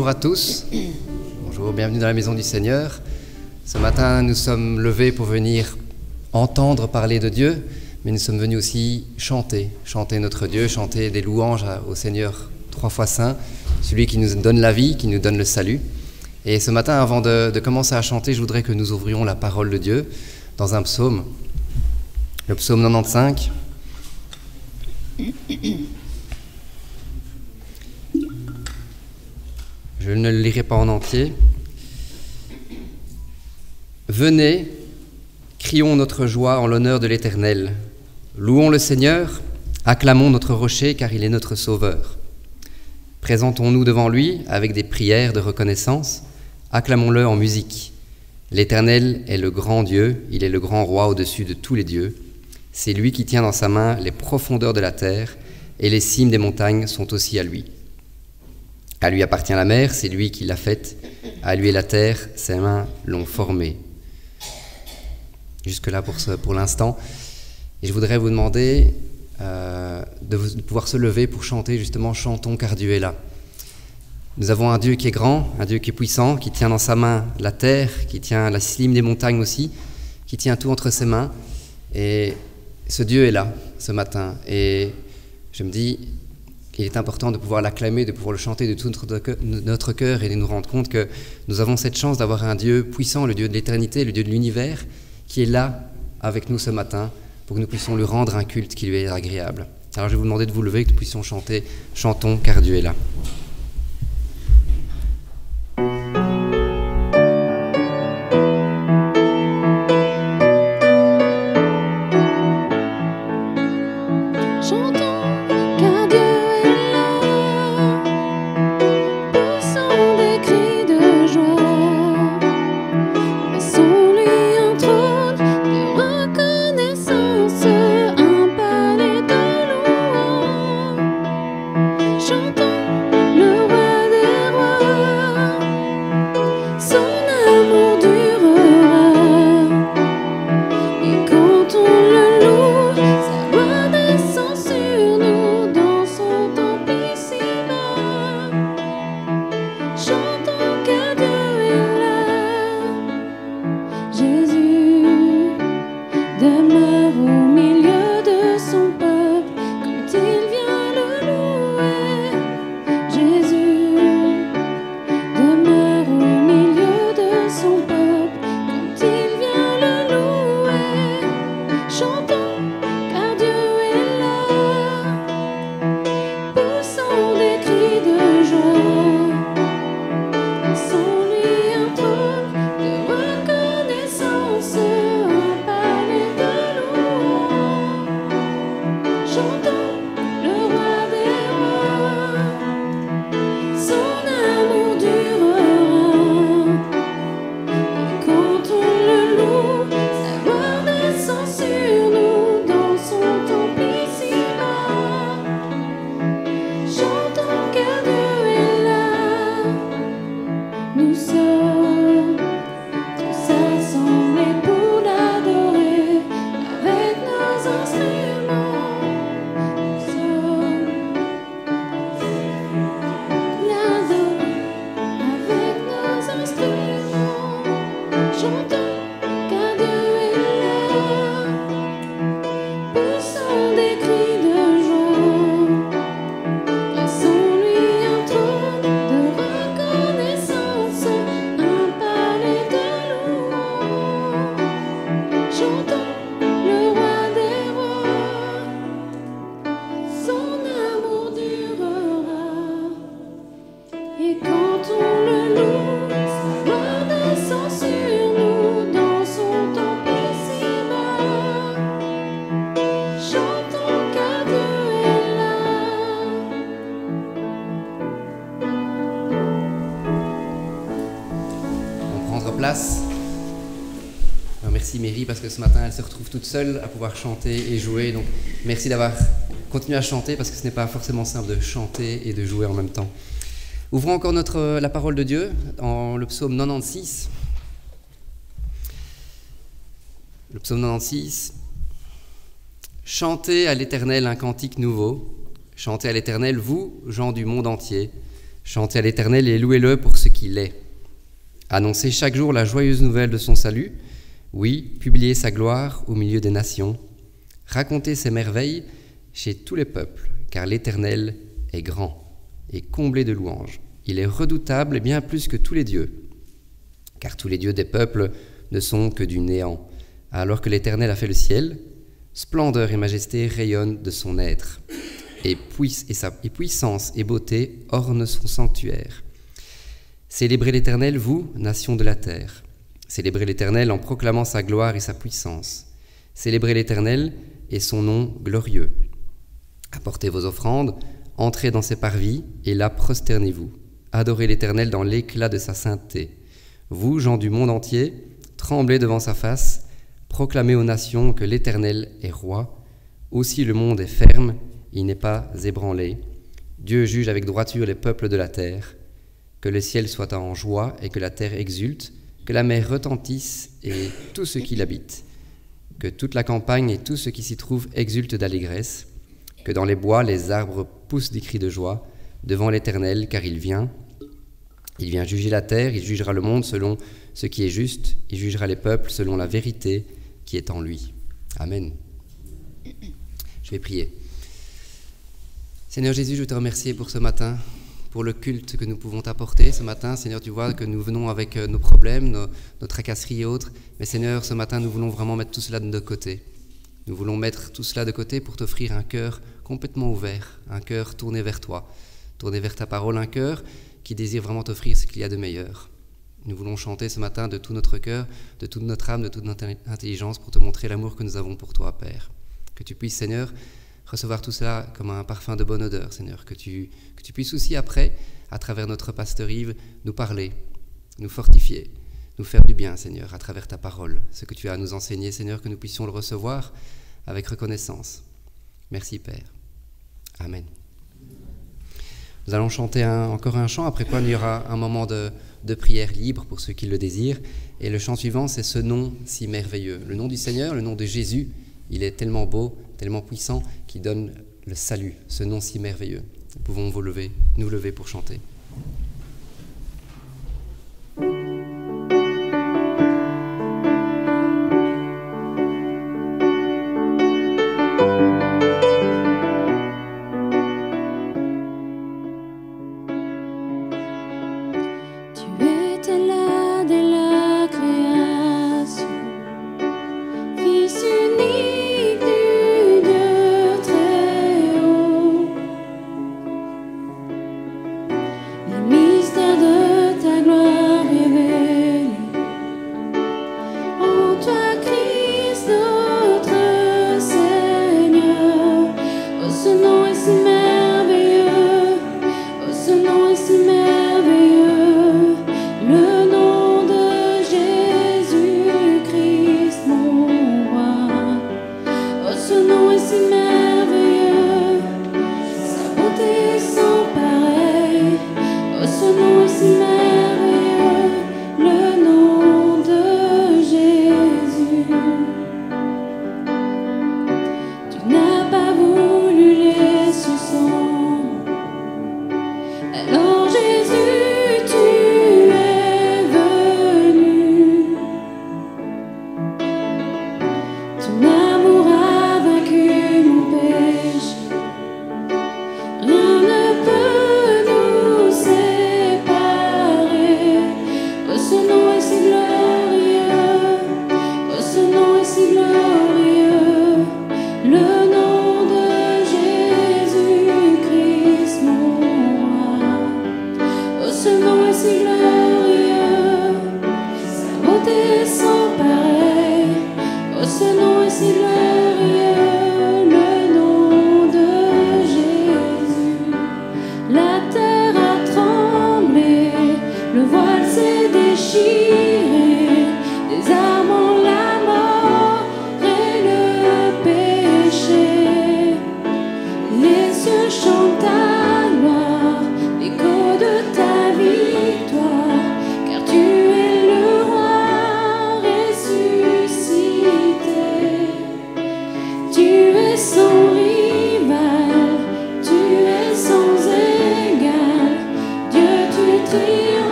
bonjour à tous. Bonjour, bienvenue dans la maison du Seigneur. Ce matin, nous sommes levés pour venir entendre parler de Dieu, mais nous sommes venus aussi chanter notre Dieu, chanter des louanges au Seigneur trois fois saint, celui qui nous donne la vie, qui nous donne le salut. Et ce matin, avant de commencer à chanter, je voudrais que nous ouvrions la parole de Dieu dans un psaume, le psaume 95. Je ne le lirai pas en entier. Venez, crions notre joie en l'honneur de l'Éternel. Louons le Seigneur, acclamons notre rocher car il est notre sauveur. Présentons-nous devant lui avec des prières de reconnaissance, acclamons-le en musique. L'Éternel est le grand Dieu, il est le grand roi au-dessus de tous les dieux. C'est lui qui tient dans sa main les profondeurs de la terre et les cimes des montagnes sont aussi à lui. À lui appartient la mer, c'est lui qui l'a faite. À lui et la terre, ses mains l'ont formée. Jusque-là pour l'instant. Et je voudrais vous demander de pouvoir se lever pour chanter, justement, chantons car Dieu est là. Nous avons un Dieu qui est grand, un Dieu qui est puissant, qui tient dans sa main la terre, qui tient la cime des montagnes aussi, qui tient tout entre ses mains. Et ce Dieu est là, ce matin. Et je me dis qu'il est important de pouvoir l'acclamer, de pouvoir le chanter de tout notre cœur et de nous rendre compte que nous avons cette chance d'avoir un Dieu puissant, le Dieu de l'éternité, le Dieu de l'univers, qui est là avec nous ce matin pour que nous puissions lui rendre un culte qui lui est agréable. Alors je vais vous demander de vous lever, que nous puissions chanter « Chantons car Dieu est là ». Parce que ce matin, elle se retrouve toute seule à pouvoir chanter et jouer. Donc, merci d'avoir continué à chanter parce que ce n'est pas forcément simple de chanter et de jouer en même temps. Ouvrons encore la parole de Dieu dans le psaume 96. Le psaume 96. Chantez à l'Éternel un cantique nouveau. Chantez à l'Éternel, vous, gens du monde entier. Chantez à l'Éternel et louez-le pour ce qu'il est. Annoncez chaque jour la joyeuse nouvelle de son salut. Oui, publiez sa gloire au milieu des nations. Racontez ses merveilles chez tous les peuples, car l'Éternel est grand et comblé de louanges. Il est redoutable et bien plus que tous les dieux, car tous les dieux des peuples ne sont que du néant. Alors que l'Éternel a fait le ciel, splendeur et majesté rayonnent de son être, et puissance et beauté ornent son sanctuaire. Célébrez l'Éternel, vous, nations de la terre. Célébrez l'Éternel en proclamant sa gloire et sa puissance. Célébrez l'Éternel et son nom glorieux. Apportez vos offrandes, entrez dans ses parvis, et là prosternez-vous. Adorez l'Éternel dans l'éclat de sa sainteté. Vous, gens du monde entier, tremblez devant sa face, proclamez aux nations que l'Éternel est roi. Aussi le monde est ferme, il n'est pas ébranlé. Dieu juge avec droiture les peuples de la terre. Que le ciel soit en joie et que la terre exulte, que la mer retentisse et tout ce qui l'habite. Que toute la campagne et tout ce qui s'y trouve exulte d'allégresse. Que dans les bois les arbres poussent des cris de joie devant l'Éternel, car il vient juger la terre, il jugera le monde selon ce qui est juste, il jugera les peuples selon la vérité qui est en lui. Amen. Je vais prier. Seigneur Jésus, je te remercie pour ce matin, pour le culte que nous pouvons t'apporter ce matin. Seigneur, tu vois que nous venons avec nos problèmes, nos tracasseries et autres. Mais Seigneur, ce matin, nous voulons vraiment mettre tout cela de côté. Nous voulons mettre tout cela de côté pour t'offrir un cœur complètement ouvert, un cœur tourné vers toi, tourné vers ta parole, un cœur qui désire vraiment t'offrir ce qu'il y a de meilleur. Nous voulons chanter ce matin de tout notre cœur, de toute notre âme, de toute notre intelligence pour te montrer l'amour que nous avons pour toi, Père. Que tu puisses, Seigneur, recevoir tout cela comme un parfum de bonne odeur, Seigneur. Que tu puisses aussi après, à travers notre pasteur Yves, nous parler, nous fortifier, nous faire du bien, Seigneur, à travers ta parole. Ce que tu as à nous enseigner, Seigneur, que nous puissions le recevoir avec reconnaissance. Merci, Père. Amen. Nous allons chanter encore un chant, après quoi il y aura un moment de prière libre pour ceux qui le désirent. Et le chant suivant, c'est ce nom si merveilleux. Le nom du Seigneur, le nom de Jésus, il est tellement beau, tellement puissant, qu'il donne le salut, ce nom si merveilleux. Nous pouvons nous lever pour chanter.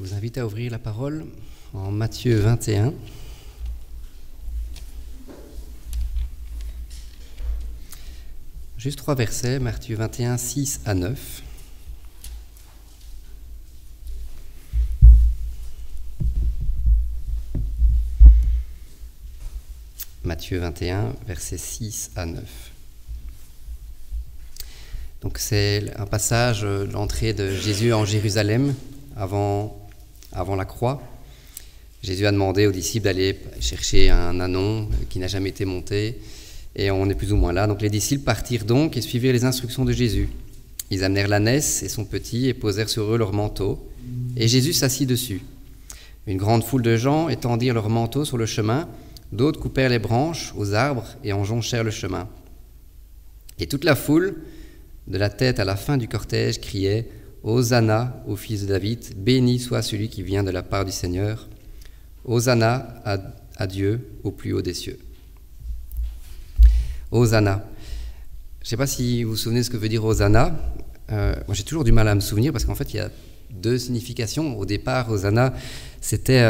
vous invite à ouvrir la parole en Matthieu 21. Juste 3 versets, Matthieu 21, 6 à 9. Matthieu 21, versets 6 à 9. Donc c'est un passage de l'entrée de Jésus en Jérusalem avant la croix. Jésus a demandé aux disciples d'aller chercher un ânon qui n'a jamais été monté, et on est plus ou moins là. Donc les disciples partirent donc et suivirent les instructions de Jésus. Ils amenèrent l'ânesse et son petit et posèrent sur eux leurs manteaux, et Jésus s'assit dessus. Une grande foule de gens étendirent leurs manteaux sur le chemin, d'autres coupèrent les branches aux arbres et en jonchèrent le chemin. Et toute la foule, de la tête à la fin du cortège, criait « Hosanna au fils de David, béni soit celui qui vient de la part du Seigneur. Hosanna à Dieu au plus haut des cieux. » Hosanna. Je ne sais pas si vous vous souvenez de ce que veut dire Hosanna. Moi, j'ai toujours du mal à me souvenir parce qu'en fait, il y a 2 significations. Au départ, Hosanna, c'était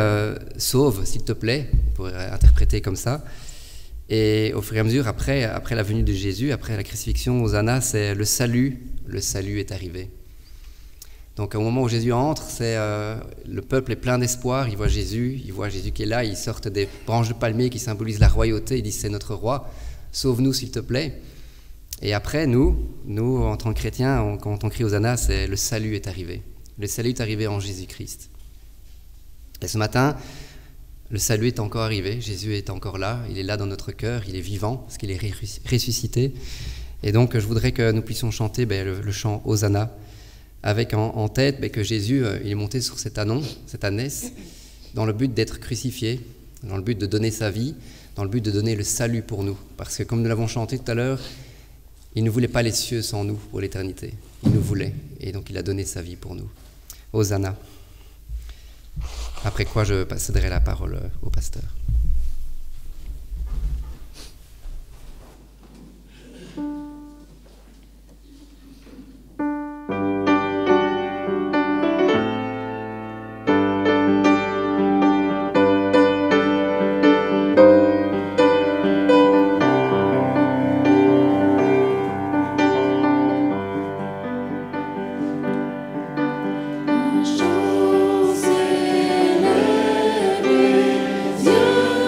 sauve, s'il te plaît. On pourrait interpréter comme ça. Et au fur et à mesure, après la venue de Jésus, après la crucifixion, Hosanna, c'est le salut est arrivé. Donc au moment où Jésus entre, le peuple est plein d'espoir, il voit Jésus qui est là, ils sortent des branches de palmier qui symbolisent la royauté, ils disent c'est notre roi, sauve-nous s'il te plaît. Et après, nous en tant que chrétiens, quand on crie Hosanna, c'est le salut est arrivé. Le salut est arrivé en Jésus-Christ. Et ce matin, le salut est encore arrivé, Jésus est encore là, il est là dans notre cœur, il est vivant parce qu'il est ressuscité. Et donc je voudrais que nous puissions chanter le chant Hosanna, avec en tête que Jésus il est monté sur cet ânon, cette ânesse, dans le but d'être crucifié, dans le but de donner sa vie, dans le but de donner le salut pour nous. Parce que comme nous l'avons chanté tout à l'heure, il ne voulait pas les cieux sans nous pour l'éternité, il nous voulait, et donc il a donné sa vie pour nous. Hosanna. Après quoi je céderai la parole au pasteur. Chant célèbre, Dieu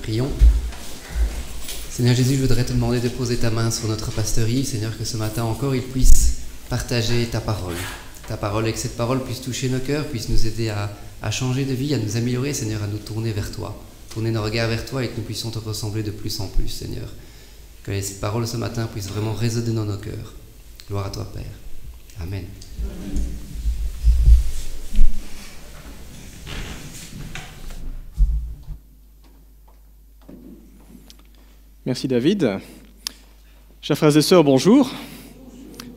Prions. Seigneur Jésus, je voudrais te demander de poser ta main sur notre pasteur Yves, Seigneur, que ce matin encore il puisse partager ta parole et que cette parole puisse toucher nos cœurs, puisse nous aider à changer de vie, à nous améliorer, Seigneur, à nous tourner vers toi, tourner nos regards vers toi et que nous puissions te ressembler de plus en plus, Seigneur. Que les paroles ce matin puissent vraiment résonner dans nos cœurs. Gloire à toi, Père. Amen. Merci David. Chers frères et sœurs, bonjour.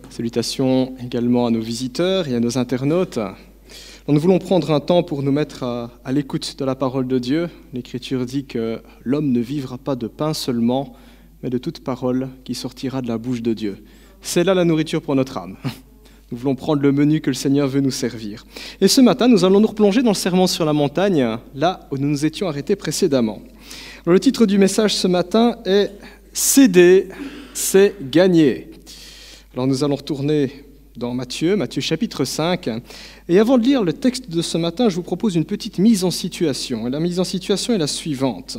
Salutations également à nos visiteurs et à nos internautes. Nous voulons prendre un temps pour nous mettre à l'écoute de la parole de Dieu. L'Écriture dit que l'homme ne vivra pas de pain seulement, mais de toute parole qui sortira de la bouche de Dieu. C'est là la nourriture pour notre âme. Nous voulons prendre le menu que le Seigneur veut nous servir. Et ce matin, nous allons nous replonger dans le Sermon sur la montagne, là où nous nous étions arrêtés précédemment. Alors, le titre du message ce matin est « Céder, c'est gagner ». Alors nous allons retourner dans Matthieu chapitre 5. Et avant de lire le texte de ce matin, je vous propose une petite mise en situation. Et la mise en situation est la suivante.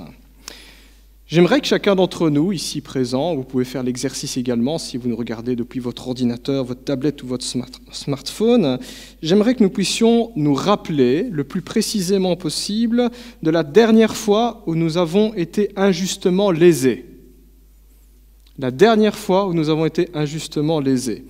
J'aimerais que chacun d'entre nous, ici présent, vous pouvez faire l'exercice également si vous nous regardez depuis votre ordinateur, votre tablette ou votre smartphone, j'aimerais que nous puissions nous rappeler le plus précisément possible de la dernière fois où nous avons été injustement lésés. La dernière fois où nous avons été injustement lésés.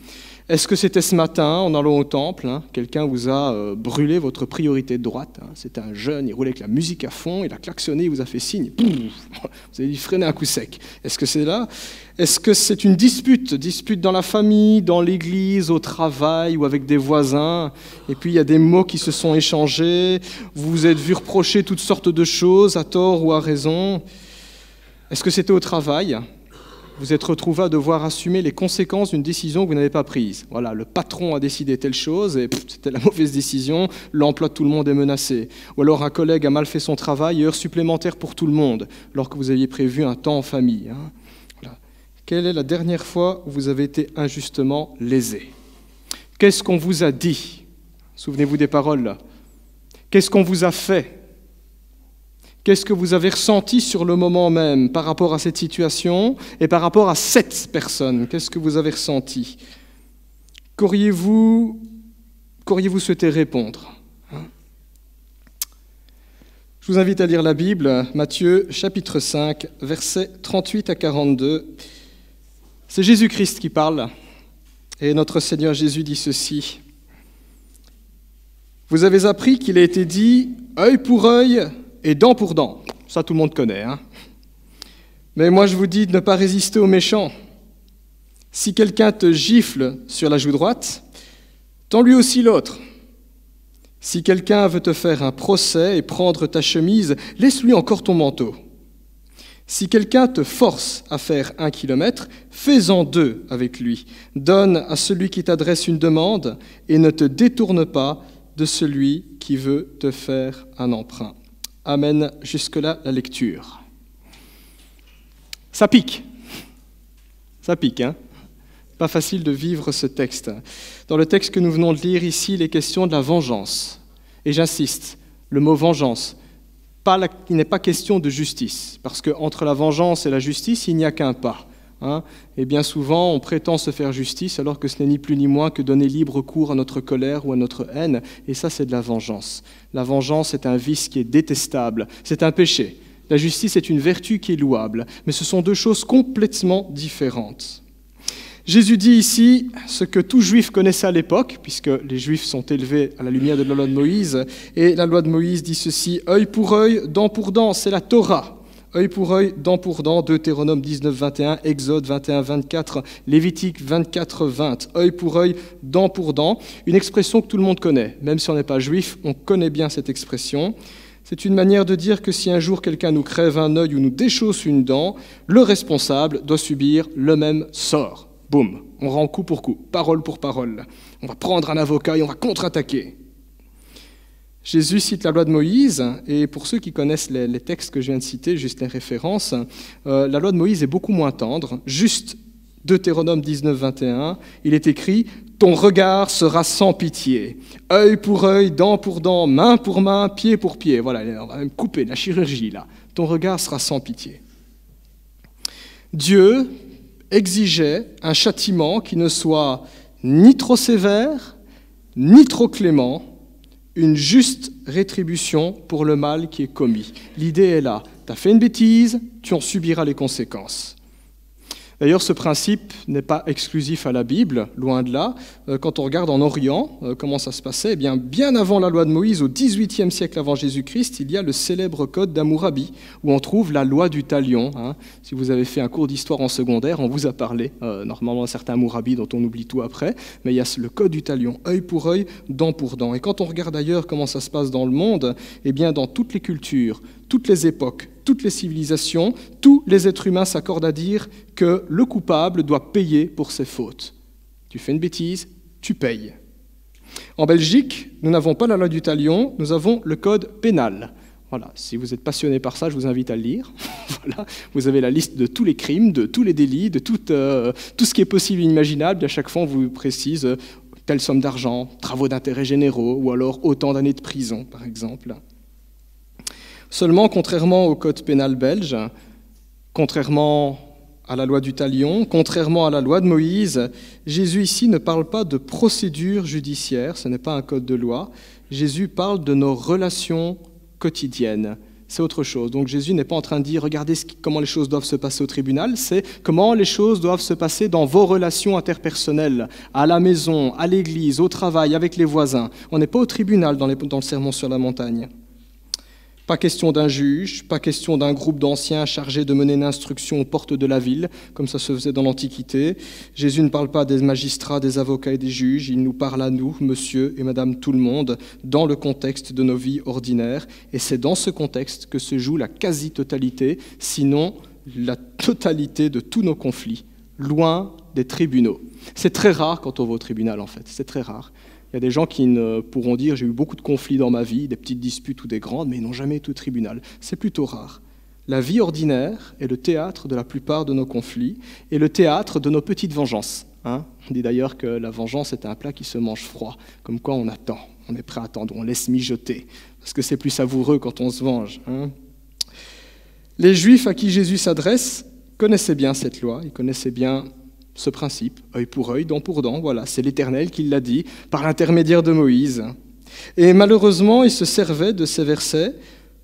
Est-ce que c'était ce matin, en allant au temple, quelqu'un vous a brûlé votre priorité de droite, c'était un jeune, il roulait avec la musique à fond, il a klaxonné, il vous a fait signe, pouf, vous avez dû freiner un coup sec. Est-ce que c'est là? Est-ce que c'est une dispute dans la famille, dans l'église, au travail ou avec des voisins? Et puis il y a des mots qui se sont échangés, vous vous êtes vu reprocher toutes sortes de choses, à tort ou à raison. Est-ce que c'était au travail? Vous êtes retrouvé à devoir assumer les conséquences d'une décision que vous n'avez pas prise. Voilà, le patron a décidé telle chose et c'était la mauvaise décision, l'emploi de tout le monde est menacé. Ou alors un collègue a mal fait son travail, heure supplémentaire pour tout le monde, alors que vous aviez prévu un temps en famille. Voilà. Quelle est la dernière fois où vous avez été injustement lésé? Qu'est-ce qu'on vous a dit? Souvenez-vous des paroles là. Qu'est-ce qu'on vous a fait? Qu'est-ce que vous avez ressenti sur le moment même par rapport à cette situation et par rapport à cette personne? Qu'est-ce que vous avez ressenti? Qu'auriez-vous souhaité répondre? Je vous invite à lire la Bible, Matthieu chapitre 5, versets 38 à 42. C'est Jésus-Christ qui parle et notre Seigneur Jésus dit ceci. « Vous avez appris qu'il a été dit « œil pour œil » et dent pour dent, ça tout le monde connaît. Mais moi je vous dis de ne pas résister aux méchants. Si quelqu'un te gifle sur la joue droite, tends lui aussi l'autre. Si quelqu'un veut te faire un procès et prendre ta chemise, laisse-lui encore ton manteau. Si quelqu'un te force à faire 1 kilomètre, fais-en 2 avec lui. Donne à celui qui t'adresse une demande et ne te détourne pas de celui qui veut te faire un emprunt. Amen, jusque-là la lecture. Ça pique, Pas facile de vivre ce texte. Dans le texte que nous venons de lire ici, il est question de la vengeance. Et j'insiste, le mot vengeance, il n'est pas question de justice, parce qu'entre la vengeance et la justice, il n'y a qu'un pas. Et bien souvent, on prétend se faire justice alors que ce n'est ni plus ni moins que donner libre cours à notre colère ou à notre haine. Et ça, c'est de la vengeance. La vengeance est un vice qui est détestable. C'est un péché. La justice est une vertu qui est louable. Mais ce sont deux choses complètement différentes. Jésus dit ici ce que tout juif connaissait à l'époque, puisque les juifs sont élevés à la lumière de la loi de Moïse. Et la loi de Moïse dit ceci, « œil pour œil, dent pour dent », c'est la Torah. Œil pour œil, dent pour dent, Deutéronome 19, 21, Exode 21, 24, Lévitique 24, 20. Œil pour œil, dent pour dent, une expression que tout le monde connaît. Même si on n'est pas juif, on connaît bien cette expression. C'est une manière de dire que si un jour quelqu'un nous crève un œil ou nous déchausse une dent, le responsable doit subir le même sort. Boum, on rend coup pour coup, parole pour parole. On va prendre un avocat et on va contre-attaquer. Jésus cite la loi de Moïse, et pour ceux qui connaissent les textes que je viens de citer, juste les références, la loi de Moïse est beaucoup moins tendre, juste Deutéronome 19, 21, il est écrit « Ton regard sera sans pitié, œil pour œil, dent pour dent, main pour main, pied pour pied. » Voilà, on va même couper la chirurgie là. Ton regard sera sans pitié. Dieu exigeait un châtiment qui ne soit ni trop sévère, ni trop clément, une juste rétribution pour le mal qui est commis. L'idée est là. Tu as fait une bêtise, tu en subiras les conséquences. D'ailleurs, ce principe n'est pas exclusif à la Bible, loin de là. Quand on regarde en Orient, comment ça se passait, eh bien avant la loi de Moïse, au XVIIIe siècle avant Jésus-Christ, il y a le célèbre code d'Hammurabi, où on trouve la loi du talion. Si vous avez fait un cours d'histoire en secondaire, on vous a parlé, normalement, un certain Hammurabi dont on oublie tout après, mais il y a le code du talion, œil pour œil, dent pour dent. Et quand on regarde ailleurs comment ça se passe dans le monde, eh bien dans toutes les cultures, toutes les époques, toutes les civilisations, tous les êtres humains s'accordent à dire que le coupable doit payer pour ses fautes. Tu fais une bêtise, tu payes. En Belgique, nous n'avons pas la loi du talion, nous avons le code pénal. Voilà, si vous êtes passionné par ça, je vous invite à le lire. Voilà, vous avez la liste de tous les crimes, de tous les délits, de tout ce qui est possible et inimaginable. Et à chaque fois, on vous précise telle somme d'argent, travaux d'intérêt généraux, ou alors autant d'années de prison, par exemple. Seulement, contrairement au code pénal belge, contrairement à la loi du talion, contrairement à la loi de Moïse, Jésus ici ne parle pas de procédure judiciaire, ce n'est pas un code de loi. Jésus parle de nos relations quotidiennes. C'est autre chose. Donc Jésus n'est pas en train de dire « regardez comment les choses doivent se passer au tribunal », c'est comment les choses doivent se passer dans vos relations interpersonnelles, à la maison, à l'église, au travail, avec les voisins. On n'est pas au tribunal dans le sermon sur la montagne. Pas question d'un juge, pas question d'un groupe d'anciens chargés de mener une instruction aux portes de la ville, comme ça se faisait dans l'Antiquité. Jésus ne parle pas des magistrats, des avocats et des juges, il nous parle à nous, monsieur et madame tout le monde, dans le contexte de nos vies ordinaires. Et c'est dans ce contexte que se joue la quasi-totalité, sinon la totalité de tous nos conflits, loin des tribunaux. C'est très rare quand on va au tribunal, en fait, c'est très rare. Il y a des gens qui pourront dire « j'ai eu beaucoup de conflits dans ma vie, des petites disputes ou des grandes, mais ils n'ont jamais été au tribunal ». C'est plutôt rare. La vie ordinaire est le théâtre de la plupart de nos conflits et le théâtre de nos petites vengeances. On dit d'ailleurs que la vengeance est un plat qui se mange froid, comme quoi on attend, on est prêt à attendre, on laisse mijoter, parce que c'est plus savoureux quand on se venge. Les Juifs à qui Jésus s'adresse connaissaient bien cette loi, ils connaissaient bien ce principe, œil pour œil, dent pour dent, voilà, c'est l'Éternel qui l'a dit par l'intermédiaire de Moïse. Et malheureusement, ils se servaient de ces versets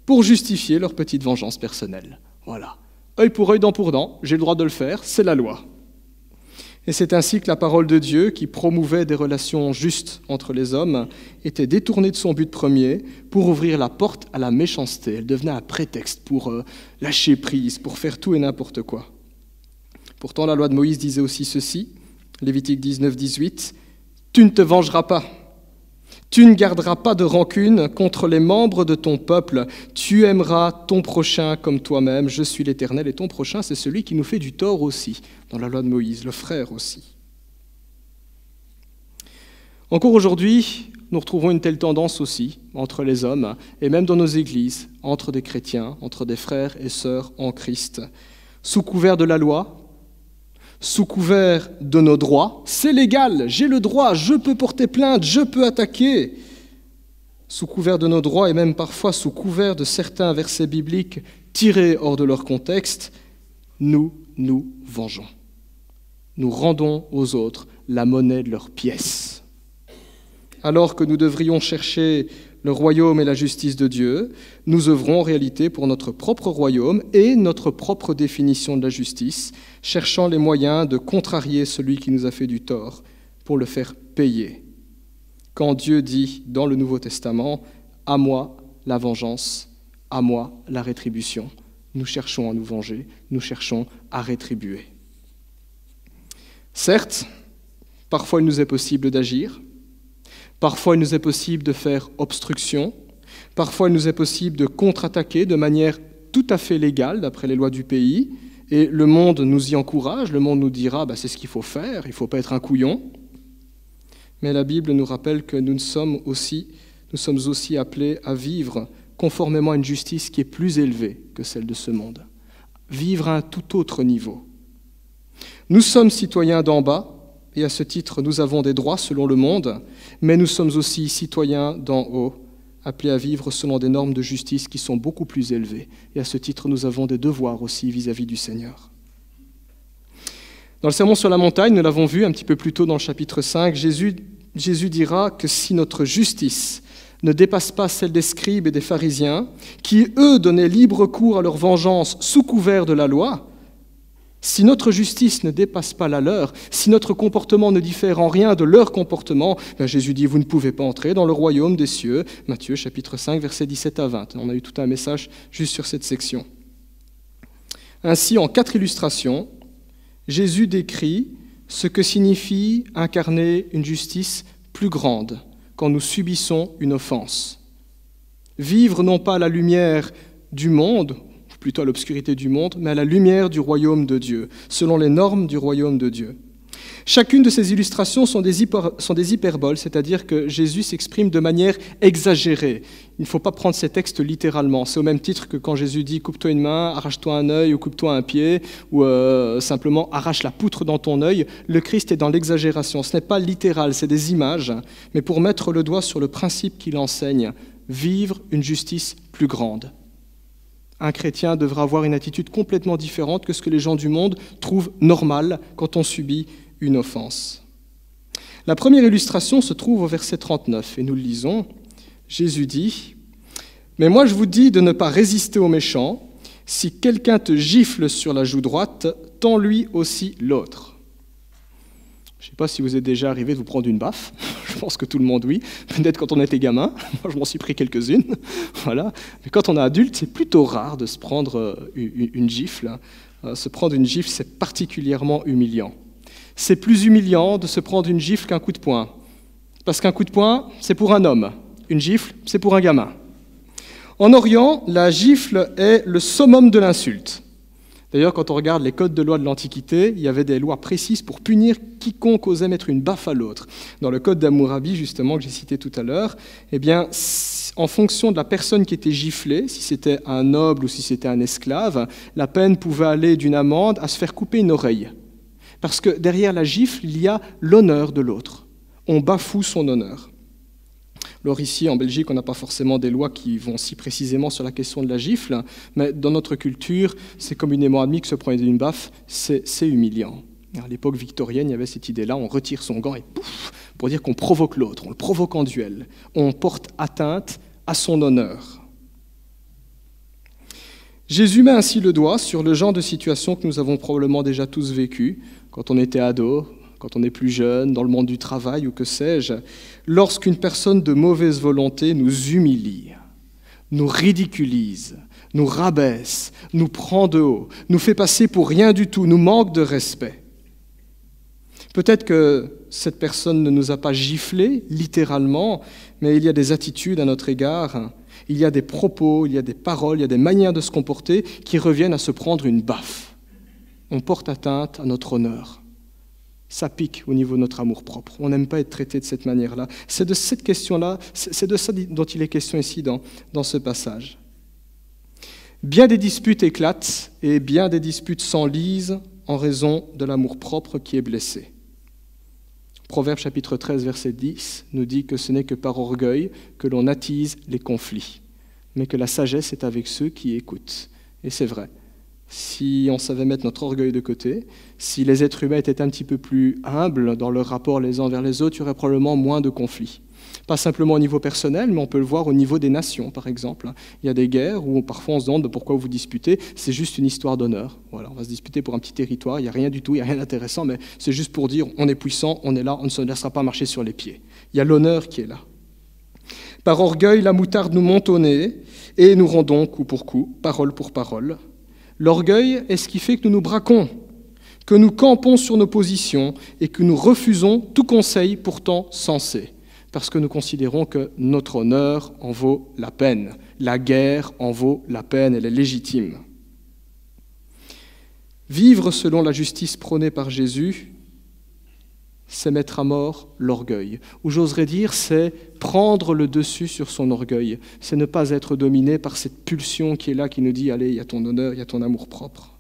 pour justifier leur petite vengeance personnelle. Voilà, œil pour œil, dent pour dent, j'ai le droit de le faire, c'est la loi. Et c'est ainsi que la parole de Dieu, qui promouvait des relations justes entre les hommes, était détournée de son but premier pour ouvrir la porte à la méchanceté. Elle devenait un prétexte pour lâcher prise, pour faire tout et n'importe quoi. Pourtant, la loi de Moïse disait aussi ceci, Lévitique 19, 18, « Tu ne te vengeras pas, tu ne garderas pas de rancune contre les membres de ton peuple, tu aimeras ton prochain comme toi-même, je suis l'Éternel, et ton prochain, c'est celui qui nous fait du tort aussi, dans la loi de Moïse, le frère aussi. » Encore aujourd'hui, nous retrouvons une telle tendance aussi entre les hommes, et même dans nos églises, entre des chrétiens, entre des frères et sœurs en Christ. Sous couvert de la loi, sous couvert de nos droits, c'est légal, j'ai le droit, je peux porter plainte, je peux attaquer. Sous couvert de nos droits et même parfois sous couvert de certains versets bibliques tirés hors de leur contexte, nous nous vengeons. Nous rendons aux autres la monnaie de leurs pièces. Alors que nous devrions chercher le royaume et la justice de Dieu, nous œuvrons en réalité pour notre propre royaume et notre propre définition de la justice, cherchant les moyens de contrarier celui qui nous a fait du tort pour le faire payer. Quand Dieu dit dans le Nouveau Testament « À moi la vengeance, à moi la rétribution », nous cherchons à nous venger, nous cherchons à rétribuer. Certes, parfois il nous est possible d'agir, parfois il nous est possible de faire obstruction, parfois il nous est possible de contre-attaquer de manière tout à fait légale d'après les lois du pays, et le monde nous y encourage, le monde nous dira c'est ce qu'il faut faire, il ne faut pas être un couillon. Mais la Bible nous rappelle que nous sommes aussi appelés à vivre conformément à une justice qui est plus élevée que celle de ce monde, vivre à un tout autre niveau. Nous sommes citoyens d'en bas, et à ce titre, nous avons des droits selon le monde, mais nous sommes aussi citoyens d'en haut, appelés à vivre selon des normes de justice qui sont beaucoup plus élevées. Et à ce titre, nous avons des devoirs aussi vis-à-vis du Seigneur. Dans le Sermon sur la montagne, nous l'avons vu un petit peu plus tôt dans le chapitre 5, Jésus dira que si notre justice ne dépasse pas celle des scribes et des pharisiens, qui, eux, donnaient libre cours à leur vengeance sous couvert de la loi, si notre justice ne dépasse pas la leur, si notre comportement ne diffère en rien de leur comportement, Jésus dit, vous ne pouvez pas entrer dans le royaume des cieux. Matthieu, chapitre 5, versets 17 à 20. On a eu tout un message juste sur cette section. Ainsi, en 4 illustrations, Jésus décrit ce que signifie incarner une justice plus grande quand nous subissons une offense. Vivre non pas à la lumière du monde, plutôt à l'obscurité du monde, mais à la lumière du royaume de Dieu, selon les normes du royaume de Dieu. Chacune de ces illustrations sont des hyperboles, c'est-à-dire que Jésus s'exprime de manière exagérée. Il ne faut pas prendre ces textes littéralement. C'est au même titre que quand Jésus dit « coupe-toi une main, arrache-toi un œil ou coupe-toi un pied » ou simplement « arrache la poutre dans ton œil ». Le Christ est dans l'exagération. Ce n'est pas littéral, c'est des images, mais pour mettre le doigt sur le principe qu'il enseigne, vivre une justice plus grande. Un chrétien devra avoir une attitude complètement différente que ce que les gens du monde trouvent normal quand on subit une offense. La première illustration se trouve au verset 39, et nous le lisons. Jésus dit « Mais moi je vous dis de ne pas résister aux méchants. Si quelqu'un te gifle sur la joue droite, tends-lui aussi l'autre. » Je ne sais pas si vous êtes déjà arrivé de vous prendre une baffe. Je pense que tout le monde, oui. Peut-être quand on était gamin. Moi, je m'en suis pris quelques-unes. Voilà. Mais quand on est adulte, c'est plutôt rare de se prendre une gifle. Se prendre une gifle, c'est particulièrement humiliant. C'est plus humiliant de se prendre une gifle qu'un coup de poing. Parce qu'un coup de poing, c'est pour un homme. Une gifle, c'est pour un gamin. En Orient, la gifle est le summum de l'insulte. D'ailleurs, quand on regarde les codes de loi de l'Antiquité, il y avait des lois précises pour punir quiconque osait mettre une baffe à l'autre. Dans le code d'Hammurabi, justement, que j'ai cité tout à l'heure, eh bien, en fonction de la personne qui était giflée, si c'était un noble ou si c'était un esclave, la peine pouvait aller d'une amende à se faire couper une oreille. Parce que derrière la gifle, il y a l'honneur de l'autre. On bafoue son honneur. Alors ici, en Belgique, on n'a pas forcément des lois qui vont si précisément sur la question de la gifle, mais dans notre culture, c'est communément admis que se prendre une baffe, c'est humiliant. À l'époque victorienne, il y avait cette idée-là, on retire son gant et pouf, pour dire qu'on provoque l'autre, on le provoque en duel, on porte atteinte à son honneur. Jésus met ainsi le doigt sur le genre de situation que nous avons probablement déjà tous vécu quand on était ado, quand on est plus jeune, dans le monde du travail ou que sais-je, lorsqu'une personne de mauvaise volonté nous humilie, nous ridiculise, nous rabaisse, nous prend de haut, nous fait passer pour rien du tout, nous manque de respect. Peut-être que cette personne ne nous a pas giflés, littéralement, mais il y a des attitudes à notre égard, il y a des propos, il y a des paroles, il y a des manières de se comporter qui reviennent à se prendre une baffe. On porte atteinte à notre honneur. Ça pique au niveau de notre amour-propre. On n'aime pas être traité de cette manière-là. C'est de cette question-là, c'est de ça dont il est question ici dans ce passage. Bien des disputes éclatent et bien des disputes s'enlisent en raison de l'amour-propre qui est blessé. Proverbe chapitre 13, verset 10 nous dit que ce n'est que par orgueil que l'on attise les conflits, mais que la sagesse est avec ceux qui écoutent. Et c'est vrai. Si on savait mettre notre orgueil de côté, si les êtres humains étaient un petit peu plus humbles dans leur rapport les uns vers les autres, il y aurait probablement moins de conflits. Pas simplement au niveau personnel, mais on peut le voir au niveau des nations, par exemple. Il y a des guerres où parfois on se demande pourquoi vous vous disputez, c'est juste une histoire d'honneur. Voilà, on va se disputer pour un petit territoire, il n'y a rien du tout, il n'y a rien d'intéressant, mais c'est juste pour dire on est puissant, on est là, on ne se laissera pas marcher sur les pieds. Il y a l'honneur qui est là. Par orgueil, la moutarde nous monte au nez et nous rendons coup pour coup, parole pour parole. L'orgueil est ce qui fait que nous nous braquons, que nous campons sur nos positions et que nous refusons tout conseil pourtant sensé, parce que nous considérons que notre honneur en vaut la peine, la guerre en vaut la peine, elle est légitime. Vivre selon la justice prônée par Jésus, c'est mettre à mort l'orgueil. Ou j'oserais dire, c'est prendre le dessus sur son orgueil. C'est ne pas être dominé par cette pulsion qui est là, qui nous dit « Allez, il y a ton honneur, il y a ton amour-propre ».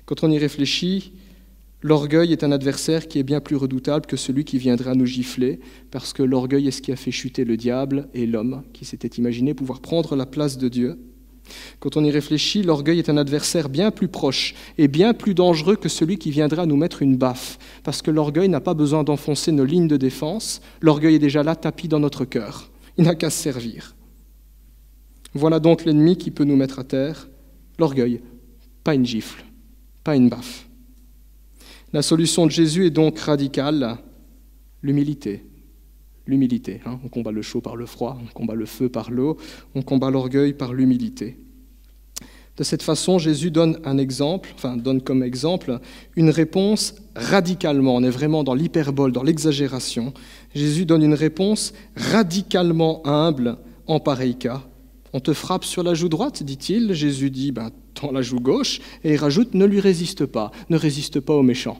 Quand on y réfléchit, L'orgueil est un adversaire qui est bien plus redoutable que celui qui viendra nous gifler, parce que l'orgueil est ce qui a fait chuter le diable et l'homme, qui s'était imaginé pouvoir prendre la place de Dieu. Quand on y réfléchit, l'orgueil est un adversaire bien plus proche et bien plus dangereux que celui qui viendra nous mettre une baffe, parce que l'orgueil n'a pas besoin d'enfoncer nos lignes de défense, l'orgueil est déjà là, tapis dans notre cœur, il n'a qu'à se servir. Voilà donc l'ennemi qui peut nous mettre à terre, l'orgueil, pas une gifle, pas une baffe. La solution de Jésus est donc radicale, l'humilité. L'humilité, on combat le chaud par le froid, on combat le feu par l'eau, on combat l'orgueil par l'humilité. De cette façon, Jésus donne comme exemple une réponse radicalement, on est vraiment dans l'hyperbole, dans l'exagération. Jésus donne une réponse radicalement humble en pareil cas. On te frappe sur la joue droite, dit-il. Jésus dit, tends la joue gauche, et il rajoute, ne lui résiste pas, ne résiste pas aux méchants.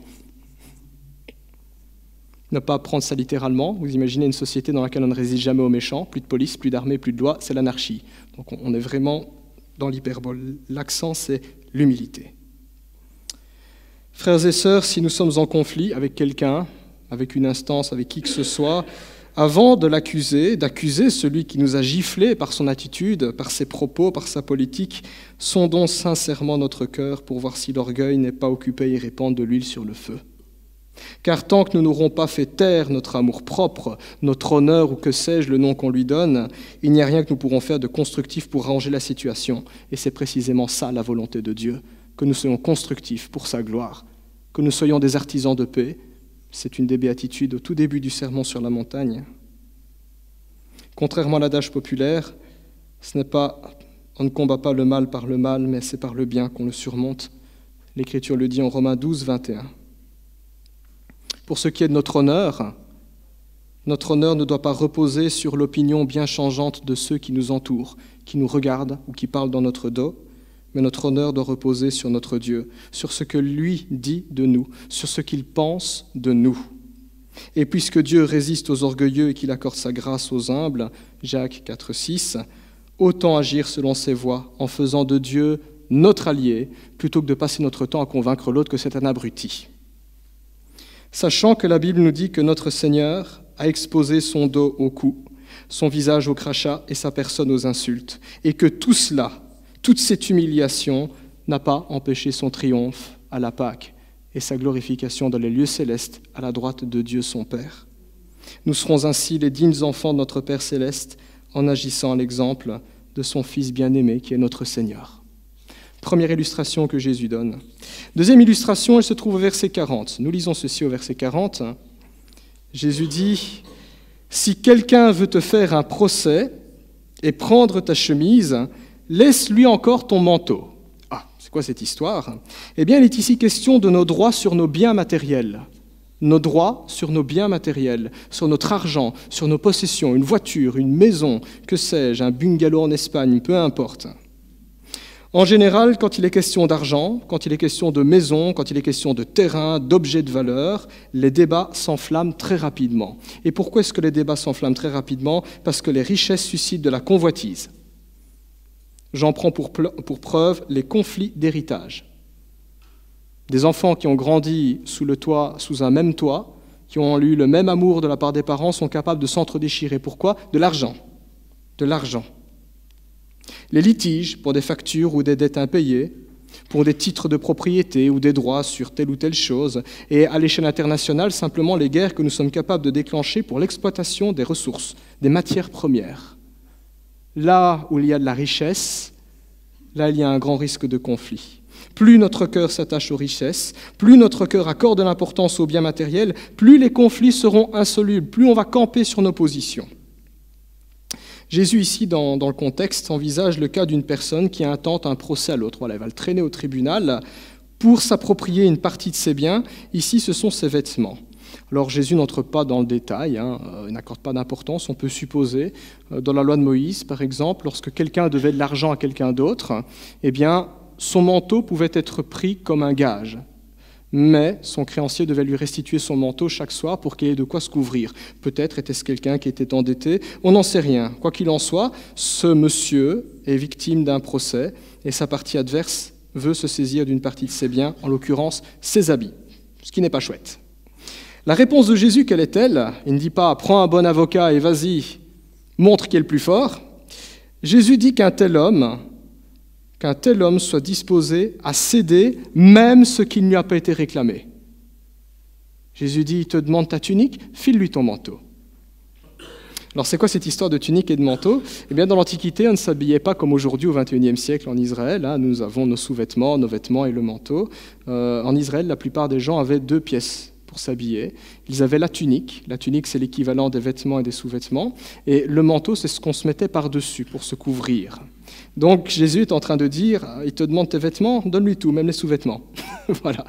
Ne pas prendre ça littéralement. Vous imaginez une société dans laquelle on ne résiste jamais aux méchants, plus de police, plus d'armée, plus de loi, c'est l'anarchie. Donc on est vraiment dans l'hyperbole. L'accent, c'est l'humilité. Frères et sœurs, si nous sommes en conflit avec quelqu'un, avec une instance, avec qui que ce soit, avant de l'accuser, d'accuser celui qui nous a giflé par son attitude, par ses propos, par sa politique, sondons sincèrement notre cœur pour voir si l'orgueil n'est pas occupé à répandre de l'huile sur le feu. Car tant que nous n'aurons pas fait taire notre amour-propre, notre honneur ou que sais-je le nom qu'on lui donne, il n'y a rien que nous pourrons faire de constructif pour arranger la situation. Et c'est précisément ça la volonté de Dieu, que nous soyons constructifs pour sa gloire, que nous soyons des artisans de paix. C'est une des béatitudes au tout début du sermon sur la montagne. Contrairement à l'adage populaire, on ne combat pas le mal par le mal, mais c'est par le bien qu'on le surmonte. L'Écriture le dit en Romains 12, 21. Pour ce qui est de notre honneur ne doit pas reposer sur l'opinion bien changeante de ceux qui nous entourent, qui nous regardent ou qui parlent dans notre dos, mais notre honneur doit reposer sur notre Dieu, sur ce que lui dit de nous, sur ce qu'il pense de nous. Et puisque Dieu résiste aux orgueilleux et qu'il accorde sa grâce aux humbles, Jacques 4, 6, autant agir selon ses voies, en faisant de Dieu notre allié, plutôt que de passer notre temps à convaincre l'autre que c'est un abruti. Sachant que la Bible nous dit que notre Seigneur a exposé son dos au coup, son visage au crachat et sa personne aux insultes, et que tout cela, toute cette humiliation n'a pas empêché son triomphe à la Pâque et sa glorification dans les lieux célestes à la droite de Dieu son Père. Nous serons ainsi les dignes enfants de notre Père céleste en agissant à l'exemple de son Fils bien-aimé qui est notre Seigneur. Première illustration que Jésus donne. Deuxième illustration, elle se trouve au verset 40. Nous lisons ceci au verset 40. Jésus dit « Si quelqu'un veut te faire un procès et prendre ta chemise, laisse-lui encore ton manteau. » Ah, c'est quoi cette histoire ? Eh bien, il est ici question de nos droits sur nos biens matériels. Nos droits sur nos biens matériels, sur notre argent, sur nos possessions, une voiture, une maison, que sais-je, un bungalow en Espagne, peu importe. En général, quand il est question d'argent, quand il est question de maison, quand il est question de terrain, d'objets de valeur, les débats s'enflamment très rapidement. Et pourquoi est-ce que les débats s'enflamment très rapidement ? Parce que les richesses suscitent de la convoitise. J'en prends pour preuve les conflits d'héritage. Des enfants qui ont grandi sous un même toit, qui ont eu le même amour de la part des parents, sont capables de s'entre-déchirer. Pourquoi ? De l'argent. De l'argent. Les litiges pour des factures ou des dettes impayées, pour des titres de propriété ou des droits sur telle ou telle chose, et à l'échelle internationale, simplement les guerres que nous sommes capables de déclencher pour l'exploitation des ressources, des matières premières. Là où il y a de la richesse, là il y a un grand risque de conflit. Plus notre cœur s'attache aux richesses, plus notre cœur accorde de l'importance aux biens matériels, plus les conflits seront insolubles, plus on va camper sur nos positions. Jésus, ici, dans le contexte, envisage le cas d'une personne qui intente un procès à l'autre. Voilà, elle va le traîner au tribunal pour s'approprier une partie de ses biens. Ici, ce sont ses vêtements. Alors, Jésus n'entre pas dans le détail, il n'accorde pas d'importance. On peut supposer, dans la loi de Moïse, par exemple, lorsque quelqu'un devait de l'argent à quelqu'un d'autre, eh bien, son manteau pouvait être pris comme un gage. Mais son créancier devait lui restituer son manteau chaque soir pour qu'il ait de quoi se couvrir. Peut-être était-ce quelqu'un qui était endetté, on n'en sait rien. Quoi qu'il en soit, ce monsieur est victime d'un procès et sa partie adverse veut se saisir d'une partie de ses biens, en l'occurrence ses habits. ce qui n'est pas chouette. La réponse de Jésus, quelle est-elle? Il ne dit pas « prends un bon avocat et vas-y, montre qui est le plus fort ». Jésus dit qu'un tel homme soit disposé à céder même ce qui ne lui a pas été réclamé. Jésus dit, il te demande ta tunique, file-lui ton manteau. Alors c'est quoi cette histoire de tunique et de manteau? Eh bien dans l'Antiquité, on ne s'habillait pas comme aujourd'hui au XXIe siècle en Israël. Nous avons nos sous-vêtements, nos vêtements et le manteau. En Israël, la plupart des gens avaient 2 pièces pour s'habiller. Ils avaient la tunique. La tunique, c'est l'équivalent des vêtements et des sous-vêtements. Et le manteau, c'est ce qu'on se mettait par-dessus pour se couvrir. Donc Jésus est en train de dire, il te demande tes vêtements, donne-lui tout, même les sous-vêtements. Voilà.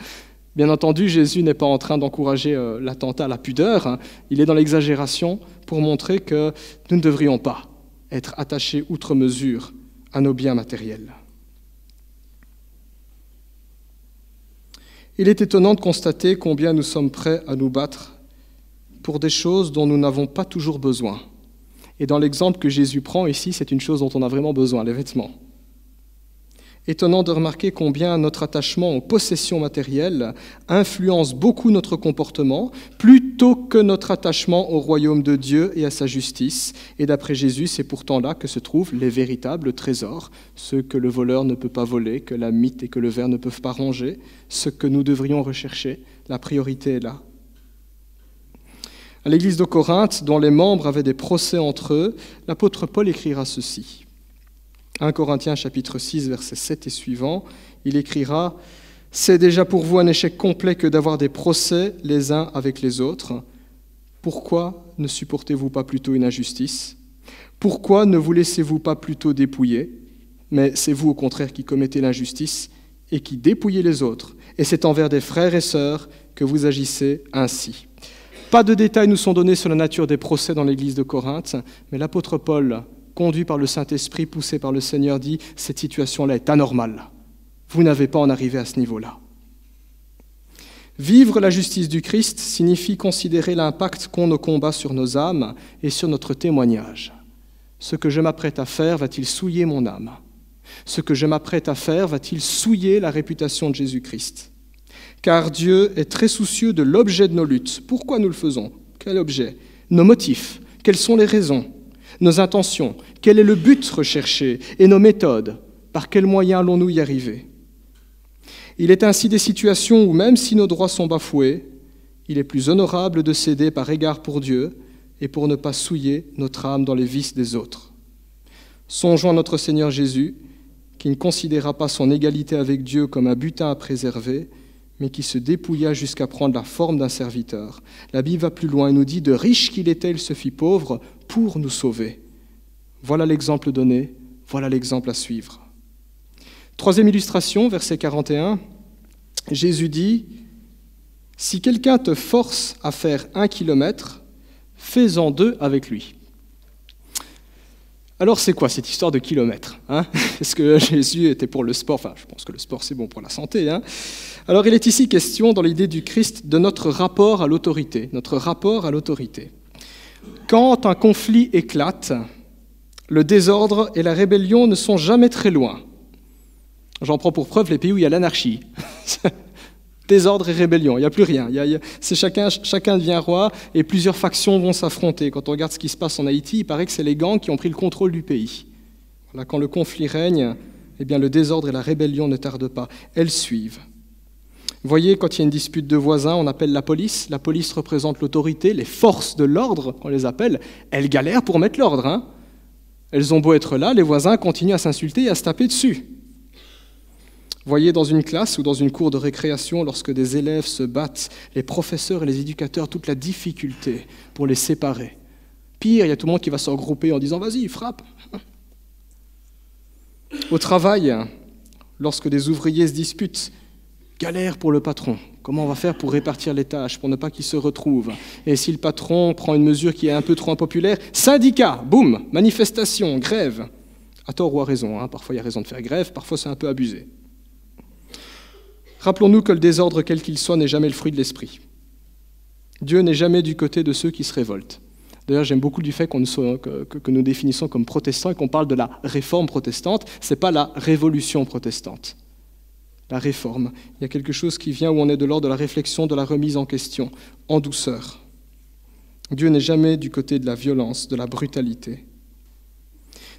Bien entendu, Jésus n'est pas en train d'encourager l'attentat à la pudeur. Il est dans l'exagération pour montrer que nous ne devrions pas être attachés outre mesure à nos biens matériels. Il est étonnant de constater combien nous sommes prêts à nous battre pour des choses dont nous n'avons pas toujours besoin. Et dans l'exemple que Jésus prend ici, c'est une chose dont on a vraiment besoin, les vêtements. Étonnant de remarquer combien notre attachement aux possessions matérielles influence beaucoup notre comportement, plutôt que notre attachement au royaume de Dieu et à sa justice. Et d'après Jésus, c'est pourtant là que se trouvent les véritables trésors, ceux que le voleur ne peut pas voler, que la mythe et que le ver ne peuvent pas ronger, ce que nous devrions rechercher. La priorité est là. À l'église de Corinthe, dont les membres avaient des procès entre eux, l'apôtre Paul écrira ceci. 1 Corinthiens chapitre 6, versets 7 et suivants, il écrira « C'est déjà pour vous un échec complet que d'avoir des procès les uns avec les autres. Pourquoi ne supportez-vous pas plutôt une injustice? Pourquoi ne vous laissez-vous pas plutôt dépouiller? Mais c'est vous au contraire qui commettez l'injustice et qui dépouillez les autres. Et c'est envers des frères et sœurs que vous agissez ainsi. » Pas de détails nous sont donnés sur la nature des procès dans l'église de Corinthe, mais l'apôtre Paul, conduit par le Saint-Esprit, poussé par le Seigneur, dit « Cette situation-là est anormale. Vous n'avez pas à en arriver à ce niveau-là. » Vivre la justice du Christ signifie considérer l'impact qu'ont nos combats sur nos âmes et sur notre témoignage. Ce que je m'apprête à faire va-t-il souiller mon âme? Ce que je m'apprête à faire va-t-il souiller la réputation de Jésus-Christ? Car Dieu est très soucieux de l'objet de nos luttes. Pourquoi nous le faisons? Quel objet? Nos motifs. Quelles sont les raisons? Nos intentions, quel est le but recherché et nos méthodes, par quels moyens allons-nous y arriver? Il est ainsi des situations où même si nos droits sont bafoués, il est plus honorable de céder par égard pour Dieu et pour ne pas souiller notre âme dans les vices des autres. Songeons à notre Seigneur Jésus, qui ne considéra pas son égalité avec Dieu comme un butin à préserver, mais qui se dépouilla jusqu'à prendre la forme d'un serviteur. La Bible va plus loin et nous dit « De riche qu'il était, il se fit pauvre pour nous sauver. » Voilà l'exemple donné, voilà l'exemple à suivre. Troisième illustration, verset 41, Jésus dit « Si quelqu'un te force à faire 1 kilomètre, fais-en 2 avec lui. » Alors c'est quoi cette histoire de kilomètres, Est-ce que Jésus était pour le sport? Enfin, je pense que le sport c'est bon pour la santé. Alors il est ici question, dans l'idée du Christ, de notre rapport à l'autorité. Notre rapport à l'autorité. Quand un conflit éclate, le désordre et la rébellion ne sont jamais très loin. J'en prends pour preuve les pays où il y a l'anarchie. Désordre et rébellion, il n'y a plus rien. C'est chacun devient roi et plusieurs factions vont s'affronter. Quand on regarde ce qui se passe en Haïti, il paraît que c'est les gangs qui ont pris le contrôle du pays. Voilà, quand le conflit règne, eh bien, le désordre et la rébellion ne tardent pas. Elles suivent. Vous voyez, quand il y a une dispute de voisins, on appelle la police. La police représente l'autorité, les forces de l'ordre, on les appelle. Elles galèrent pour mettre l'ordre. Elles ont beau être là, les voisins continuent à s'insulter et à se taper dessus. Voyez dans une classe ou dans une cour de récréation, lorsque des élèves se battent, les professeurs et les éducateurs, toute la difficulté pour les séparer. Pire, il y a tout le monde qui va se regrouper en disant « Vas-y, frappe !» Au travail, lorsque des ouvriers se disputent, galère pour le patron. Comment on va faire pour répartir les tâches, pour ne pas qu'ils se retrouvent? Et si le patron prend une mesure qui est un peu trop impopulaire, syndicat, boum, manifestation, grève. À tort ou à raison, parfois il y a raison de faire grève, parfois c'est un peu abusé. Rappelons-nous que le désordre, quel qu'il soit, n'est jamais le fruit de l'esprit. Dieu n'est jamais du côté de ceux qui se révoltent. D'ailleurs, j'aime beaucoup du fait que nous définissons comme protestants et qu'on parle de la réforme protestante. Ce n'est pas la révolution protestante. la réforme. Il y a quelque chose qui vient où on est de l'ordre de la réflexion, de la remise en question, en douceur. Dieu n'est jamais du côté de la violence, de la brutalité.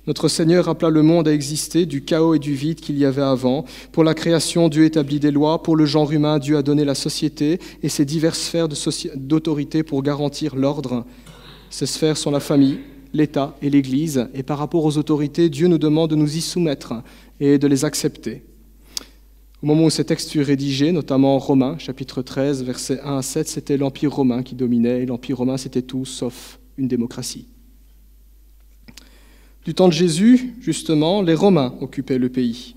Notre Seigneur appela le monde à exister du chaos et du vide qu'il y avait avant. Pour la création, Dieu établit des lois. Pour le genre humain, Dieu a donné la société et ses diverses sphères d'autorité pour garantir l'ordre. Ces sphères sont la famille, l'État et l'Église. Et par rapport aux autorités, Dieu nous demande de nous y soumettre et de les accepter. Au moment où ces textes furent rédigés, notamment en Romains, chapitre 13, versets 1 à 7, c'était l'Empire romain qui dominait. Et l'Empire romain, c'était tout sauf une démocratie. Du temps de Jésus, justement, les Romains occupaient le pays.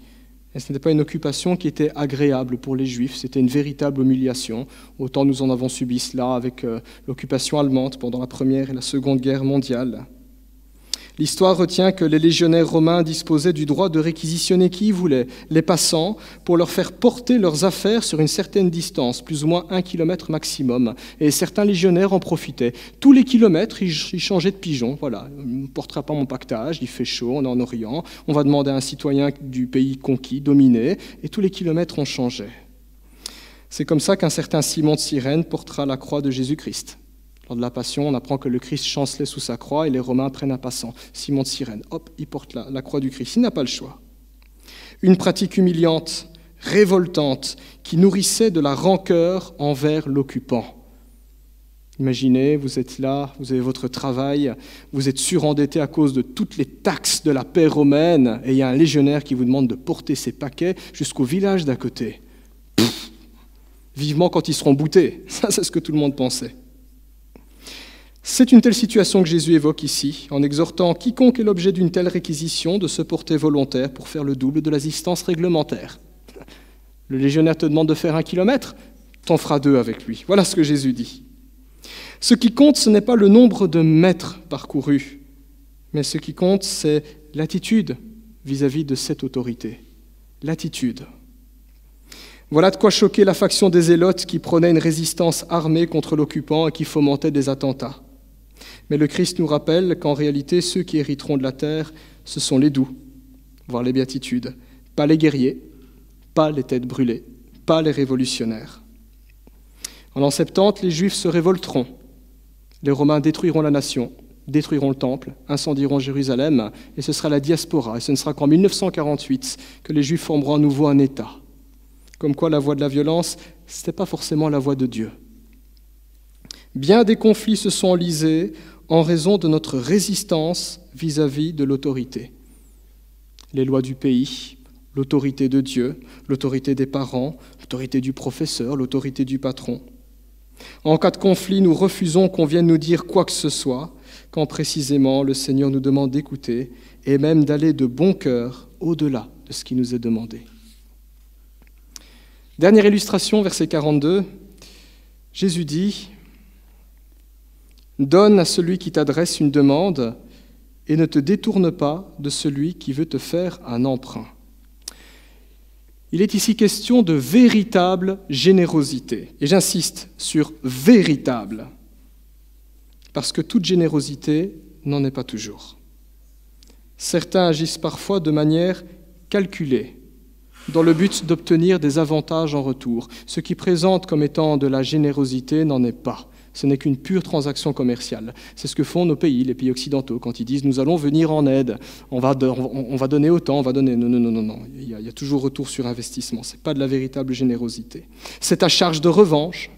Et ce n'était pas une occupation qui était agréable pour les Juifs, c'était une véritable humiliation. Autant nous en avons subi cela avec l'occupation allemande pendant la Première et la Seconde Guerre mondiale. L'histoire retient que les légionnaires romains disposaient du droit de réquisitionner qui ils voulaient, les passants, pour leur faire porter leurs affaires sur une certaine distance, plus ou moins 1 kilomètre maximum. Et certains légionnaires en profitaient. Tous les kilomètres, ils changeaient de pigeon. Voilà, on ne portera pas mon pactage, il fait chaud, on est en Orient, on va demander à un citoyen du pays conquis, dominé, et tous les kilomètres, on changeait. C'est comme ça qu'un certain Simon de Cyrène portera la croix de Jésus-Christ. Lors de la Passion, on apprend que le Christ chancelait sous sa croix et les Romains prennent un passant. Simon de Cyrène, hop, il porte la croix du Christ. Il n'a pas le choix. Une pratique humiliante, révoltante, qui nourrissait de la rancœur envers l'occupant. Imaginez, vous êtes là, vous avez votre travail, vous êtes surendetté à cause de toutes les taxes de la paix romaine et il y a un légionnaire qui vous demande de porter ses paquets jusqu'au village d'à côté. Vivement quand ils seront boutés. Ça, c'est ce que tout le monde pensait. C'est une telle situation que Jésus évoque ici, en exhortant quiconque est l'objet d'une telle réquisition de se porter volontaire pour faire le double de la distance réglementaire. Le légionnaire te demande de faire 1 kilomètre, t'en feras 2 avec lui. Voilà ce que Jésus dit. Ce qui compte, ce n'est pas le nombre de mètres parcourus, mais ce qui compte, c'est l'attitude vis-à-vis de cette autorité. L'attitude. Voilà de quoi choquer la faction des Zélotes qui prônait une résistance armée contre l'occupant et qui fomentait des attentats. Mais le Christ nous rappelle qu'en réalité, ceux qui hériteront de la terre, ce sont les doux, voire les béatitudes, pas les guerriers, pas les têtes brûlées, pas les révolutionnaires. En l'an 70, les Juifs se révolteront. Les Romains détruiront la nation, détruiront le temple, incendieront Jérusalem, et ce sera la diaspora. Et ce ne sera qu'en 1948 que les Juifs formeront à nouveau un État. Comme quoi la voie de la violence, ce n'était pas forcément la voie de Dieu. Bien des conflits se sont enlisés en raison de notre résistance vis-à-vis de l'autorité. Les lois du pays, l'autorité de Dieu, l'autorité des parents, l'autorité du professeur, l'autorité du patron. En cas de conflit, nous refusons qu'on vienne nous dire quoi que ce soit, quand précisément le Seigneur nous demande d'écouter et même d'aller de bon cœur au-delà de ce qui nous est demandé. Dernière illustration, verset 42, Jésus dit « Donne à celui qui t'adresse une demande et ne te détourne pas de celui qui veut te faire un emprunt. » Il est ici question de véritable générosité. Et j'insiste sur véritable, parce que toute générosité n'en est pas toujours. Certains agissent parfois de manière calculée, dans le but d'obtenir des avantages en retour. Ce qui présente comme étant de la générosité n'en est pas. Ce n'est qu'une pure transaction commerciale. C'est ce que font nos pays, les pays occidentaux, quand ils disent « nous allons venir en aide, on va donner autant, on va donner… » Non. Il y a toujours retour sur investissement. Ce n'est pas de la véritable générosité. C'est à charge de revanche.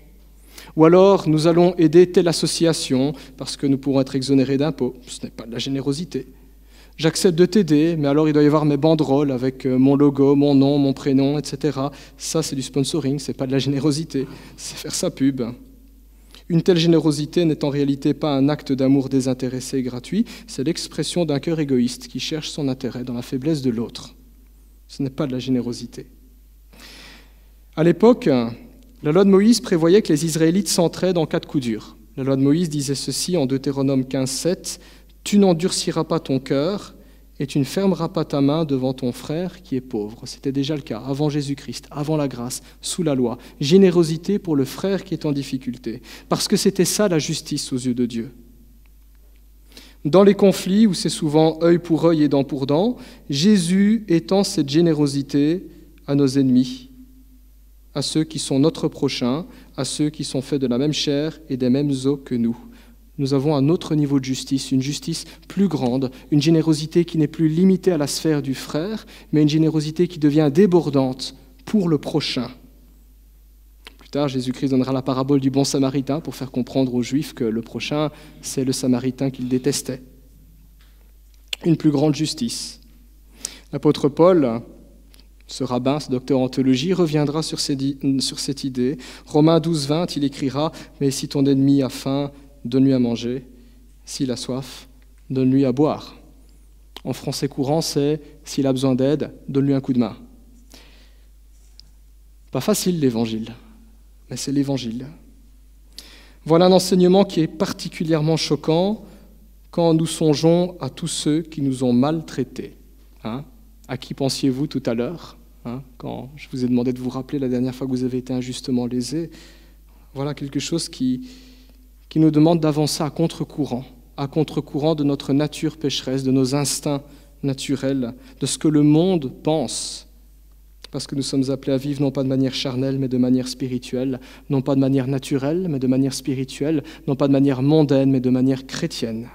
Ou alors, nous allons aider telle association parce que nous pourrons être exonérés d'impôts. Ce n'est pas de la générosité. J'accepte de t'aider, mais alors il doit y avoir mes banderoles avec mon logo, mon nom, mon prénom, etc. Ça, c'est du sponsoring, ce n'est pas de la générosité, c'est faire sa pub. Une telle générosité n'est en réalité pas un acte d'amour désintéressé et gratuit, c'est l'expression d'un cœur égoïste qui cherche son intérêt dans la faiblesse de l'autre. Ce n'est pas de la générosité. À l'époque, la loi de Moïse prévoyait que les Israélites s'entraident en cas de coup dur. La loi de Moïse disait ceci en Deutéronome 15:7. Tu n'endurciras pas ton cœur et tu ne fermeras pas ta main devant ton frère qui est pauvre. C'était déjà le cas avant Jésus-Christ, avant la grâce, sous la loi. Générosité pour le frère qui est en difficulté, parce que c'était ça la justice aux yeux de Dieu. Dans les conflits où c'est souvent œil pour œil et dent pour dent, Jésus étend cette générosité à nos ennemis à ceux qui sont notre prochain, à ceux qui sont faits de la même chair et des mêmes os que nous. Nous avons un autre niveau de justice, une justice plus grande, une générosité qui n'est plus limitée à la sphère du frère, mais une générosité qui devient débordante pour le prochain. Plus tard, Jésus-Christ donnera la parabole du bon samaritain pour faire comprendre aux Juifs que le prochain, c'est le samaritain qu'ils détestaient. Une plus grande justice. L'apôtre Paul, ce rabbin, ce docteur en théologie, reviendra sur cette idée. Romains 12, 20, il écrira « Mais si ton ennemi a faim, donne-lui à manger. S'il a soif, donne-lui à boire. » En français courant, c'est « S'il a besoin d'aide, donne-lui un coup de main. » Pas facile l'évangile, mais c'est l'évangile. Voilà un enseignement qui est particulièrement choquant quand nous songeons à tous ceux qui nous ont maltraités. À qui pensiez-vous tout à l'heure, quand je vous ai demandé de vous rappeler la dernière fois que vous avez été injustement lésés? Voilà quelque chose qui nous demande d'avancer à contre-courant de notre nature pécheresse, de nos instincts naturels, de ce que le monde pense, parce que nous sommes appelés à vivre non pas de manière charnelle, mais de manière spirituelle, non pas de manière naturelle, mais de manière spirituelle, non pas de manière mondaine, mais de manière chrétienne.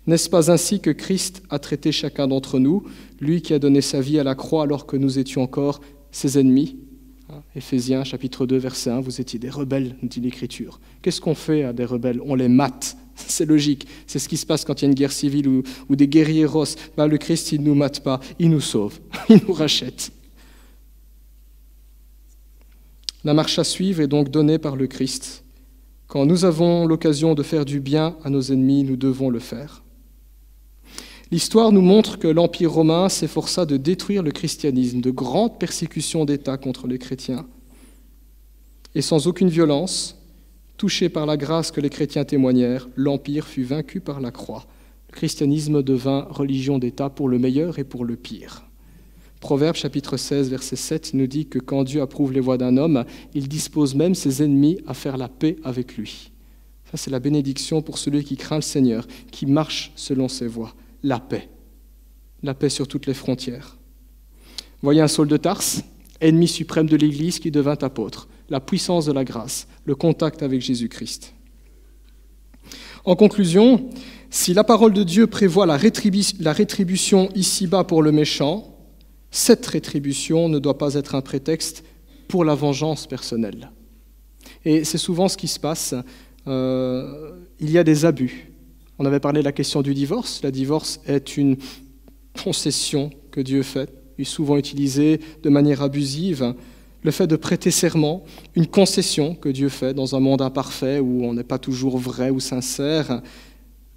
N'est-ce pas ainsi que Christ a traité chacun d'entre nous, lui qui a donné sa vie à la croix alors que nous étions encore ses ennemis? Éphésiens chapitre 2, verset 1, vous étiez des rebelles, nous dit l'Écriture. Qu'est-ce qu'on fait à des rebelles? On les mate, c'est logique. C'est ce qui se passe quand il y a une guerre civile ou des guerrieros. Le Christ, il ne nous mate pas, il nous sauve, il nous rachète. La marche à suivre est donc donnée par le Christ. Quand nous avons l'occasion de faire du bien à nos ennemis, nous devons le faire. L'histoire nous montre que l'Empire romain s'efforça de détruire le christianisme, de grandes persécutions d'État contre les chrétiens. Et sans aucune violence, touché par la grâce que les chrétiens témoignèrent, l'Empire fut vaincu par la croix. Le christianisme devint religion d'État pour le meilleur et pour le pire. Proverbe chapitre 16, verset 7 nous dit que quand Dieu approuve les voies d'un homme, il dispose même ses ennemis à faire la paix avec lui. Ça, c'est la bénédiction pour celui qui craint le Seigneur, qui marche selon ses voies. La paix sur toutes les frontières. Voyez un Saul de Tarse, ennemi suprême de l'Église qui devint apôtre, la puissance de la grâce, le contact avec Jésus-Christ. En conclusion, si la parole de Dieu prévoit la rétribution ici-bas pour le méchant, cette rétribution ne doit pas être un prétexte pour la vengeance personnelle. Et c'est souvent ce qui se passe. Il y a des abus. On avait parlé de la question du divorce. Le divorce est une concession que Dieu fait, souvent utilisée de manière abusive. Le fait de prêter serment, une concession que Dieu fait dans un monde imparfait où on n'est pas toujours vrai ou sincère.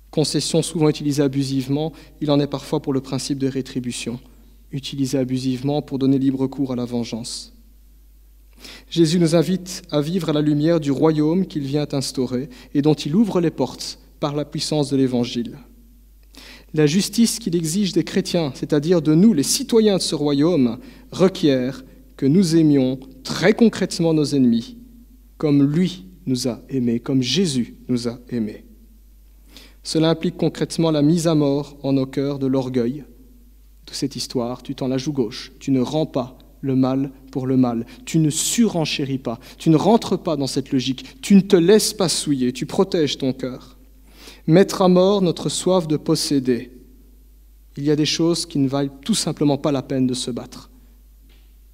Concession souvent utilisée abusivement, il en est parfois pour le principe de rétribution, utilisé abusivement pour donner libre cours à la vengeance. Jésus nous invite à vivre à la lumière du royaume qu'il vient instaurer et dont il ouvre les portes par la puissance de l'Évangile. La justice qu'il exige des chrétiens, c'est-à-dire de nous, les citoyens de ce royaume, requiert que nous aimions très concrètement nos ennemis, comme lui nous a aimés, comme Jésus nous a aimés. Cela implique concrètement la mise à mort en nos cœurs de l'orgueil de cette histoire. Tu tends la joue gauche, tu ne rends pas le mal pour le mal, tu ne surenchéris pas, tu ne rentres pas dans cette logique, tu ne te laisses pas souiller, tu protèges ton cœur. Mettre à mort notre soif de posséder. Il y a des choses qui ne valent tout simplement pas la peine de se battre.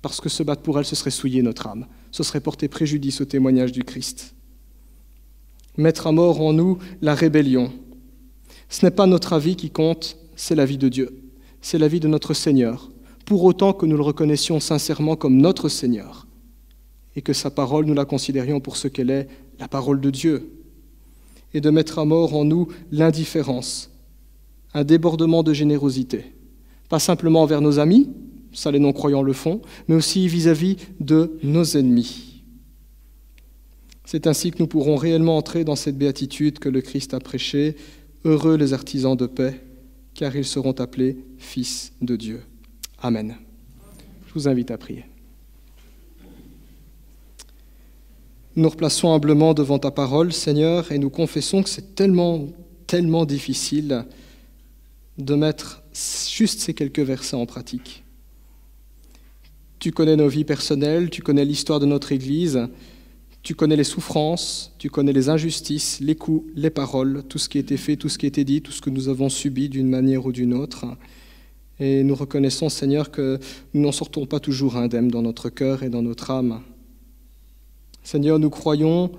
Parce que se battre pour elles, ce serait souiller notre âme. Ce serait porter préjudice au témoignage du Christ. Mettre à mort en nous la rébellion. Ce n'est pas notre avis qui compte, c'est l'avis de Dieu. C'est l'avis de notre Seigneur, pour autant que nous le reconnaissions sincèrement comme notre Seigneur et que sa parole, nous la considérions pour ce qu'elle est, la parole de Dieu. Et de mettre à mort en nous l'indifférence, un débordement de générosité, pas simplement envers nos amis, ça les non-croyants le font, mais aussi vis-à-vis de nos ennemis. C'est ainsi que nous pourrons réellement entrer dans cette béatitude que le Christ a prêchée. Heureux les artisans de paix, car ils seront appelés fils de Dieu. Amen. Je vous invite à prier. Nous nous replaçons humblement devant ta parole, Seigneur, et nous confessons que c'est tellement difficile de mettre juste ces quelques versets en pratique. Tu connais nos vies personnelles, tu connais l'histoire de notre Église, tu connais les souffrances, tu connais les injustices, les coups, les paroles, tout ce qui a été fait, tout ce qui a été dit, tout ce que nous avons subi d'une manière ou d'une autre. Et nous reconnaissons, Seigneur, que nous n'en sortons pas toujours indemnes dans notre cœur et dans notre âme. Seigneur, nous croyons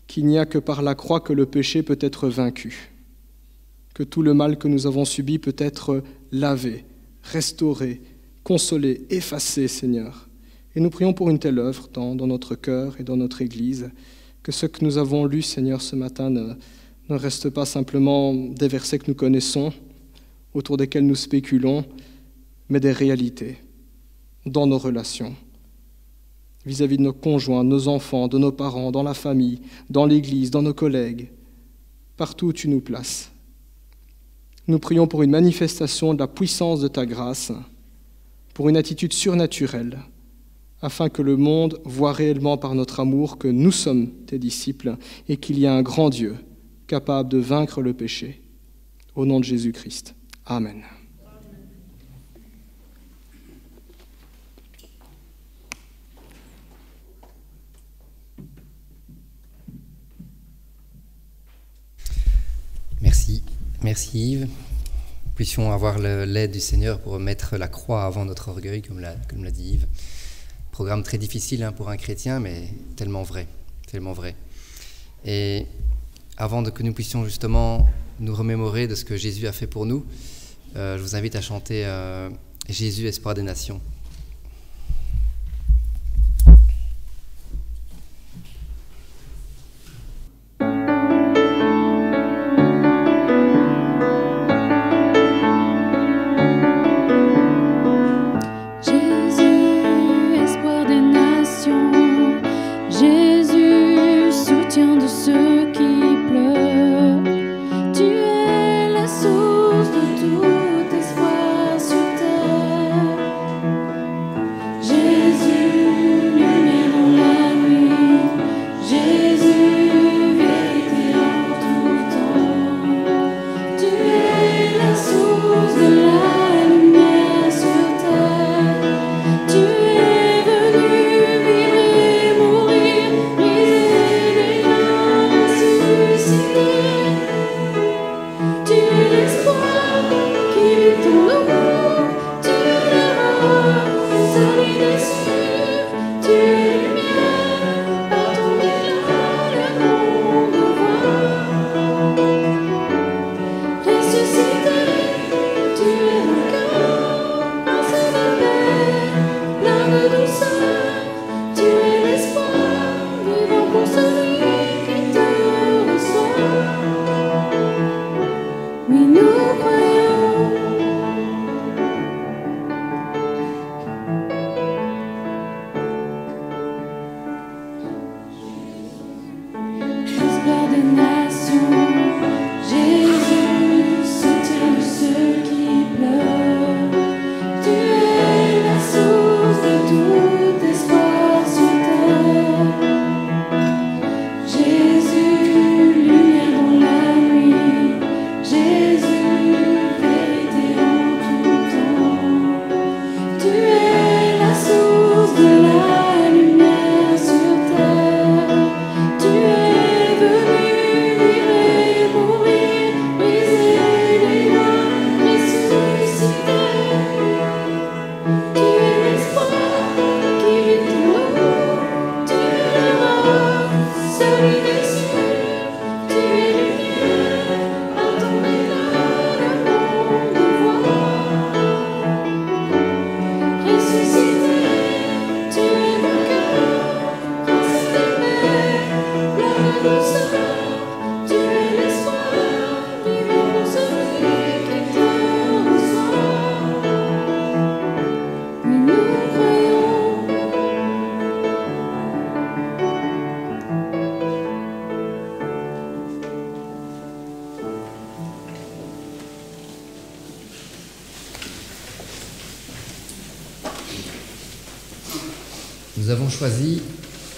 qu'il n'y a que par la croix que le péché peut être vaincu, que tout le mal que nous avons subi peut être lavé, restauré, consolé, effacé, Seigneur. Et nous prions pour une telle œuvre dans notre cœur et dans notre Église, que ce que nous avons lu, Seigneur, ce matin ne reste pas simplement des versets que nous connaissons, autour desquels nous spéculons, mais des réalités dans nos relations, vis-à-vis de nos conjoints, nos enfants, de nos parents, dans la famille, dans l'Église, dans nos collègues, partout où tu nous places. Nous prions pour une manifestation de la puissance de ta grâce, pour une attitude surnaturelle, afin que le monde voie réellement par notre amour que nous sommes tes disciples et qu'il y a un grand Dieu capable de vaincre le péché. Au nom de Jésus-Christ. Amen. Merci. Merci Yves. Puissions avoir l'aide du Seigneur pour mettre la croix avant notre orgueil, comme l'a dit Yves. Programme très difficile pour un chrétien, mais tellement vrai, tellement vrai. Et avant que nous puissions justement nous remémorer de ce que Jésus a fait pour nous, je vous invite à chanter Jésus, espoir des nations. Nous avons choisi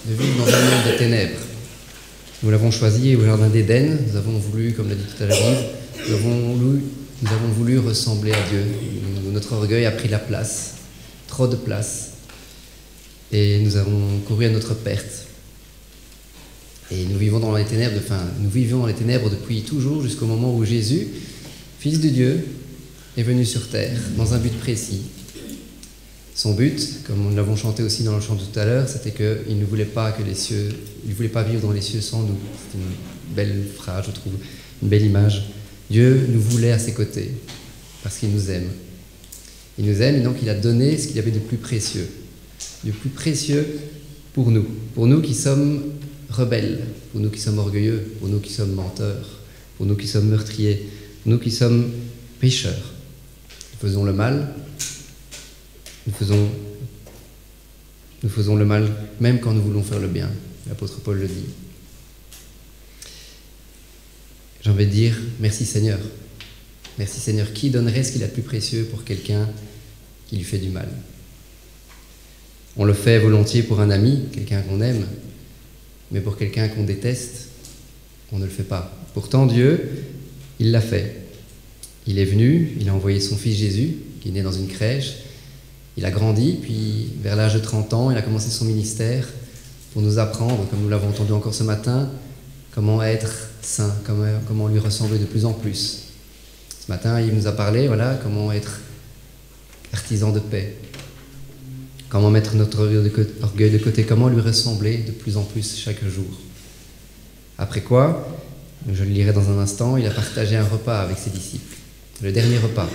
de vivre dans un monde de ténèbres. Nous l'avons choisi au jardin d'Éden. Nous avons voulu, comme l'a dit tout à l'heure Yves, nous avons voulu ressembler à Dieu. Notre orgueil a pris la place, trop de place. et nous avons couru à notre perte. Et nous vivions dans les ténèbres, depuis toujours, jusqu'au moment où Jésus, Fils de Dieu, est venu sur terre dans un but précis. Son but, comme nous l'avons chanté aussi dans le chant tout à l'heure, c'était qu'il ne voulait pas vivre dans les cieux sans nous. C'est une belle phrase, je trouve, une belle image. Dieu nous voulait à ses côtés, parce qu'il nous aime. Il nous aime et donc il a donné ce qu'il y avait de plus précieux. Le plus précieux pour nous qui sommes rebelles, pour nous qui sommes orgueilleux, pour nous qui sommes menteurs, pour nous qui sommes meurtriers, pour nous qui sommes pécheurs. Nous faisons le mal, nous faisons le mal même quand nous voulons faire le bien. L'apôtre Paul le dit. J'ai envie de dire merci Seigneur. Merci Seigneur. Qui donnerait ce qu'il a de plus précieux pour quelqu'un qui lui fait du mal? On le fait volontiers pour un ami, quelqu'un qu'on aime, mais pour quelqu'un qu'on déteste, on ne le fait pas. Pourtant Dieu, il l'a fait. Il est venu, il a envoyé son fils Jésus, qui est né dans une crèche. Il a grandi, puis vers l'âge de 30 ans, il a commencé son ministère pour nous apprendre, comme nous l'avons entendu encore ce matin, comment être saint, comment lui ressembler de plus en plus. Ce matin, il nous a parlé, comment être artisan de paix, comment mettre notre orgueil de côté, comment lui ressembler de plus en plus chaque jour. Après quoi, je le lirai dans un instant, il a partagé un repas avec ses disciples, le dernier repas,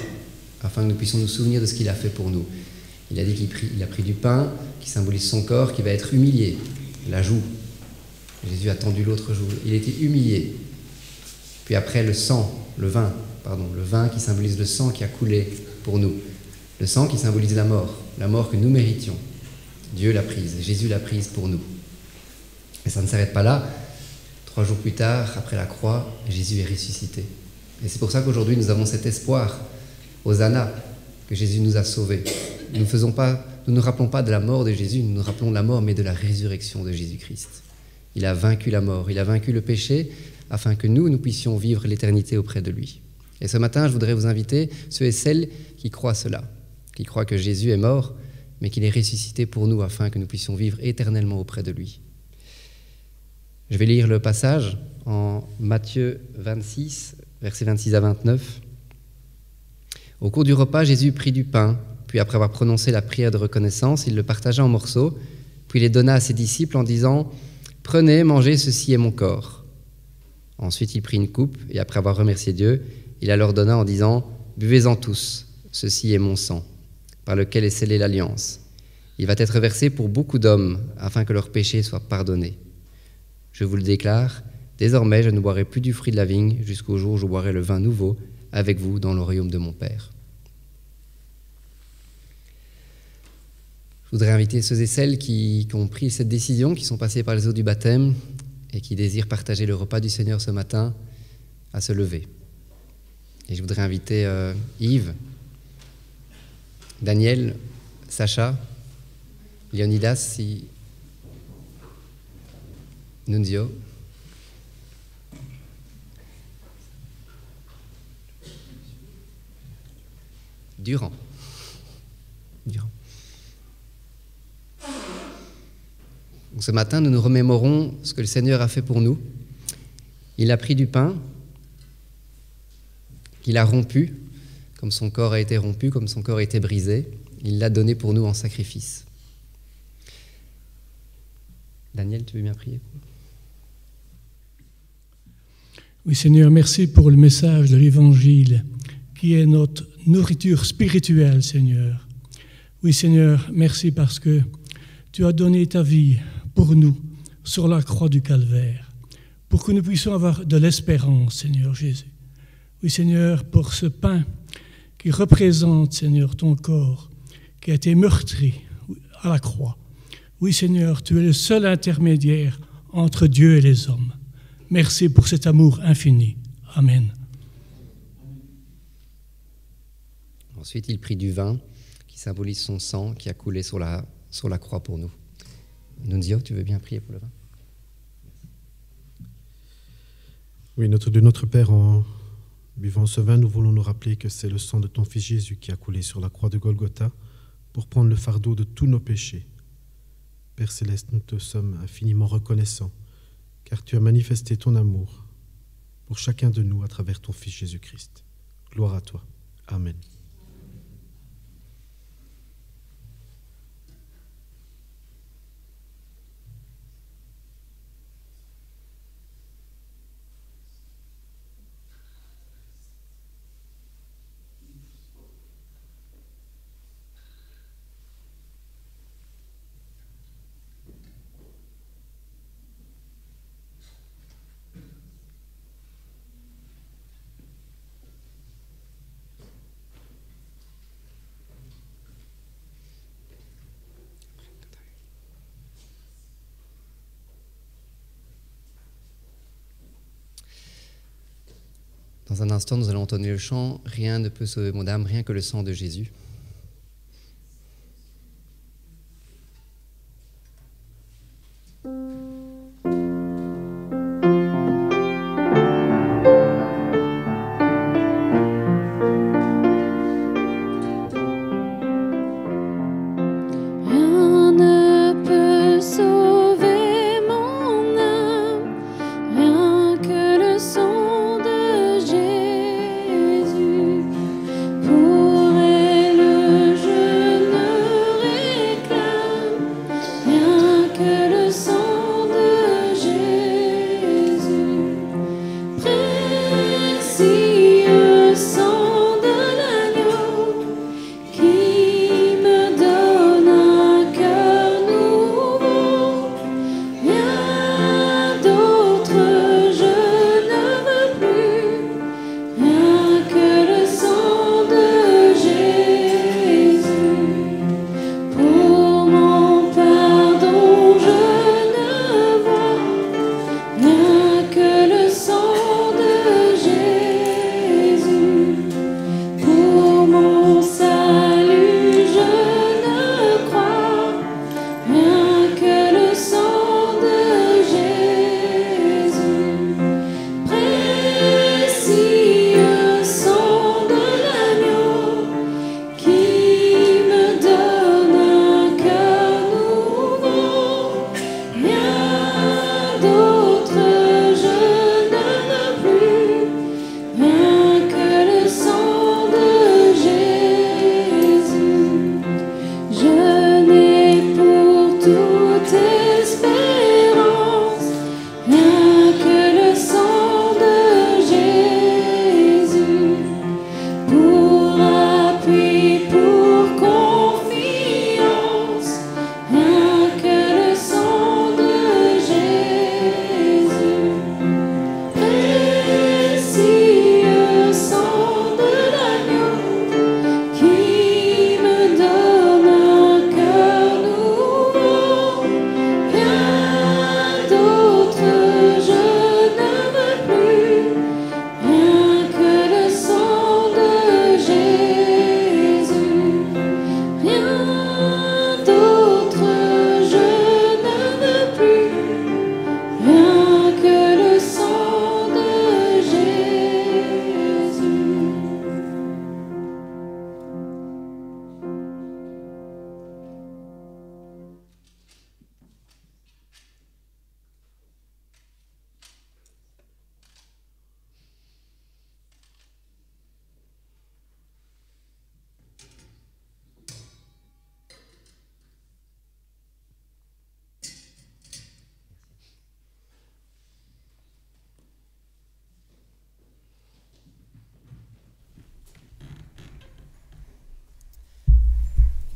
afin que nous puissions nous souvenir de ce qu'il a fait pour nous. Il a dit qu'il a pris du pain qui symbolise son corps, qui va être humilié, la joue. Jésus a tendu l'autre joue. Il était humilié. Puis après, le vin qui symbolise le sang qui a coulé pour nous. Le sang qui symbolise la mort que nous méritions. Dieu l'a prise, Jésus l'a prise pour nous. Et ça ne s'arrête pas là. 3 jours plus tard, après la croix, Jésus est ressuscité. Et c'est pour ça qu'aujourd'hui, nous avons cet espoir, Hosanna, que Jésus nous a sauvés. Nous ne rappelons pas de la mort de Jésus, nous nous rappelons de la mort, mais de la résurrection de Jésus-Christ. Il a vaincu la mort, il a vaincu le péché, afin que nous puissions vivre l'éternité auprès de lui. Et ce matin, je voudrais vous inviter, ceux et celles qui croient cela, qui croient que Jésus est mort, mais qu'il est ressuscité pour nous, afin que nous puissions vivre éternellement auprès de lui. Je vais lire le passage en Matthieu 26, versets 26 à 29. Au cours du repas, Jésus prit du pain, puis après avoir prononcé la prière de reconnaissance, il le partagea en morceaux, puis il les donna à ses disciples en disant « Prenez, mangez, ceci est mon corps. » Ensuite, il prit une coupe, et après avoir remercié Dieu, il la leur donna en disant « Buvez-en tous, ceci est mon sang, par lequel est scellée l'alliance. Il va être versé pour beaucoup d'hommes, afin que leurs péchés soient pardonnés. Je vous le déclare, désormais je ne boirai plus du fruit de la vigne, jusqu'au jour où je boirai le vin nouveau avec vous dans le royaume de mon Père. » Je voudrais inviter ceux et celles qui ont pris cette décision, qui sont passés par les eaux du baptême et qui désirent partager le repas du Seigneur ce matin, à se lever. Et je voudrais inviter Yves, Daniel, Sacha, Leonidas, Nunzio, Durand. Donc ce matin, nous nous remémorons ce que le Seigneur a fait pour nous. Il a pris du pain, qu'il a rompu, comme son corps a été rompu, comme son corps a été brisé. Il l'a donné pour nous en sacrifice. Daniel, tu veux bien prier? Oui, Seigneur, merci pour le message de l'Évangile, qui est notre nourriture spirituelle, Seigneur. Oui, Seigneur, merci parce que tu as donné ta vie pour nous sur la croix du Calvaire, pour que nous puissions avoir de l'espérance, Seigneur Jésus. Oui, Seigneur, pour ce pain qui représente, Seigneur, ton corps, qui a été meurtri à la croix. Oui, Seigneur, tu es le seul intermédiaire entre Dieu et les hommes. Merci pour cet amour infini. Amen. Ensuite, il prit du vin qui symbolise son sang qui a coulé sur la croix pour nous. Nunzio, tu veux bien prier pour le vin? Oui, de notre Père, en buvant ce vin, nous voulons nous rappeler que c'est le sang de ton Fils Jésus qui a coulé sur la croix de Golgotha pour prendre le fardeau de tous nos péchés. Père céleste, nous te sommes infiniment reconnaissants, car tu as manifesté ton amour pour chacun de nous à travers ton Fils Jésus-Christ. Gloire à toi. Amen. Dans un instant, nous allons entendre le chant « Rien ne peut sauver mon âme, rien que le sang de Jésus ».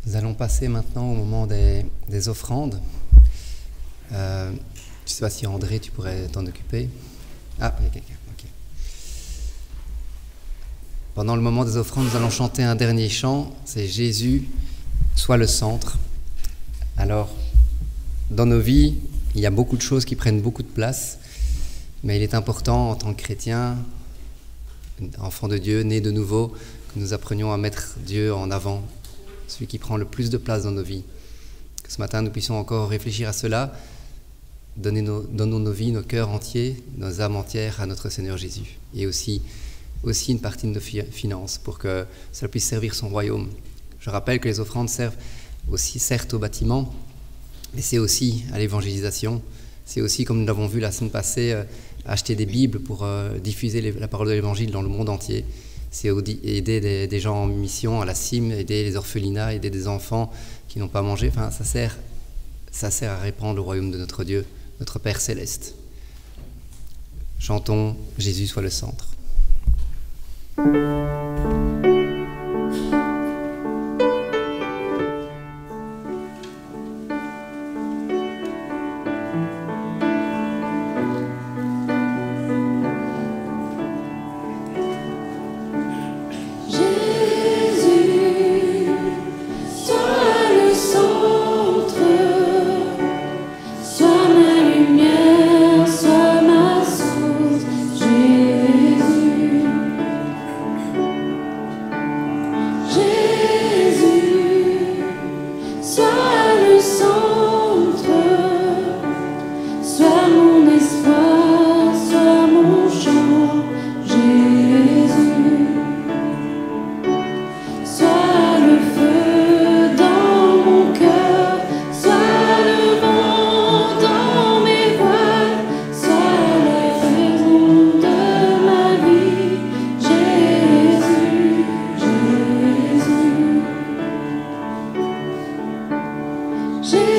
Nous allons passer maintenant au moment des offrandes. Je ne sais pas si André, tu pourrais t'en occuper. Ah, il y a quelqu'un, ok. Pendant le moment des offrandes, nous allons chanter un dernier chant, c'est « Jésus, sois le centre ». Alors, dans nos vies, il y a beaucoup de choses qui prennent beaucoup de place, mais il est important en tant que chrétien, enfant de Dieu, né de nouveau, que nous apprenions à mettre Dieu en avant, celui qui prend le plus de place dans nos vies. Que ce matin, nous puissions encore réfléchir à cela, donnons nos vies, nos cœurs entiers, nos âmes entières à notre Seigneur Jésus. Et aussi une partie de nos finances pour que cela puisse servir son royaume. Je rappelle que les offrandes servent aussi certes au bâtiment, mais c'est aussi à l'évangélisation. C'est aussi, comme nous l'avons vu la semaine passée, acheter des Bibles pour diffuser la parole de l'Évangile dans le monde entier. C'est aider des gens en mission à la cime, aider les orphelinats, aider des enfants qui n'ont pas mangé. Enfin, ça sert à répandre le royaume de notre Dieu, notre Père céleste. Chantons « Jésus soit le centre ». Jésus.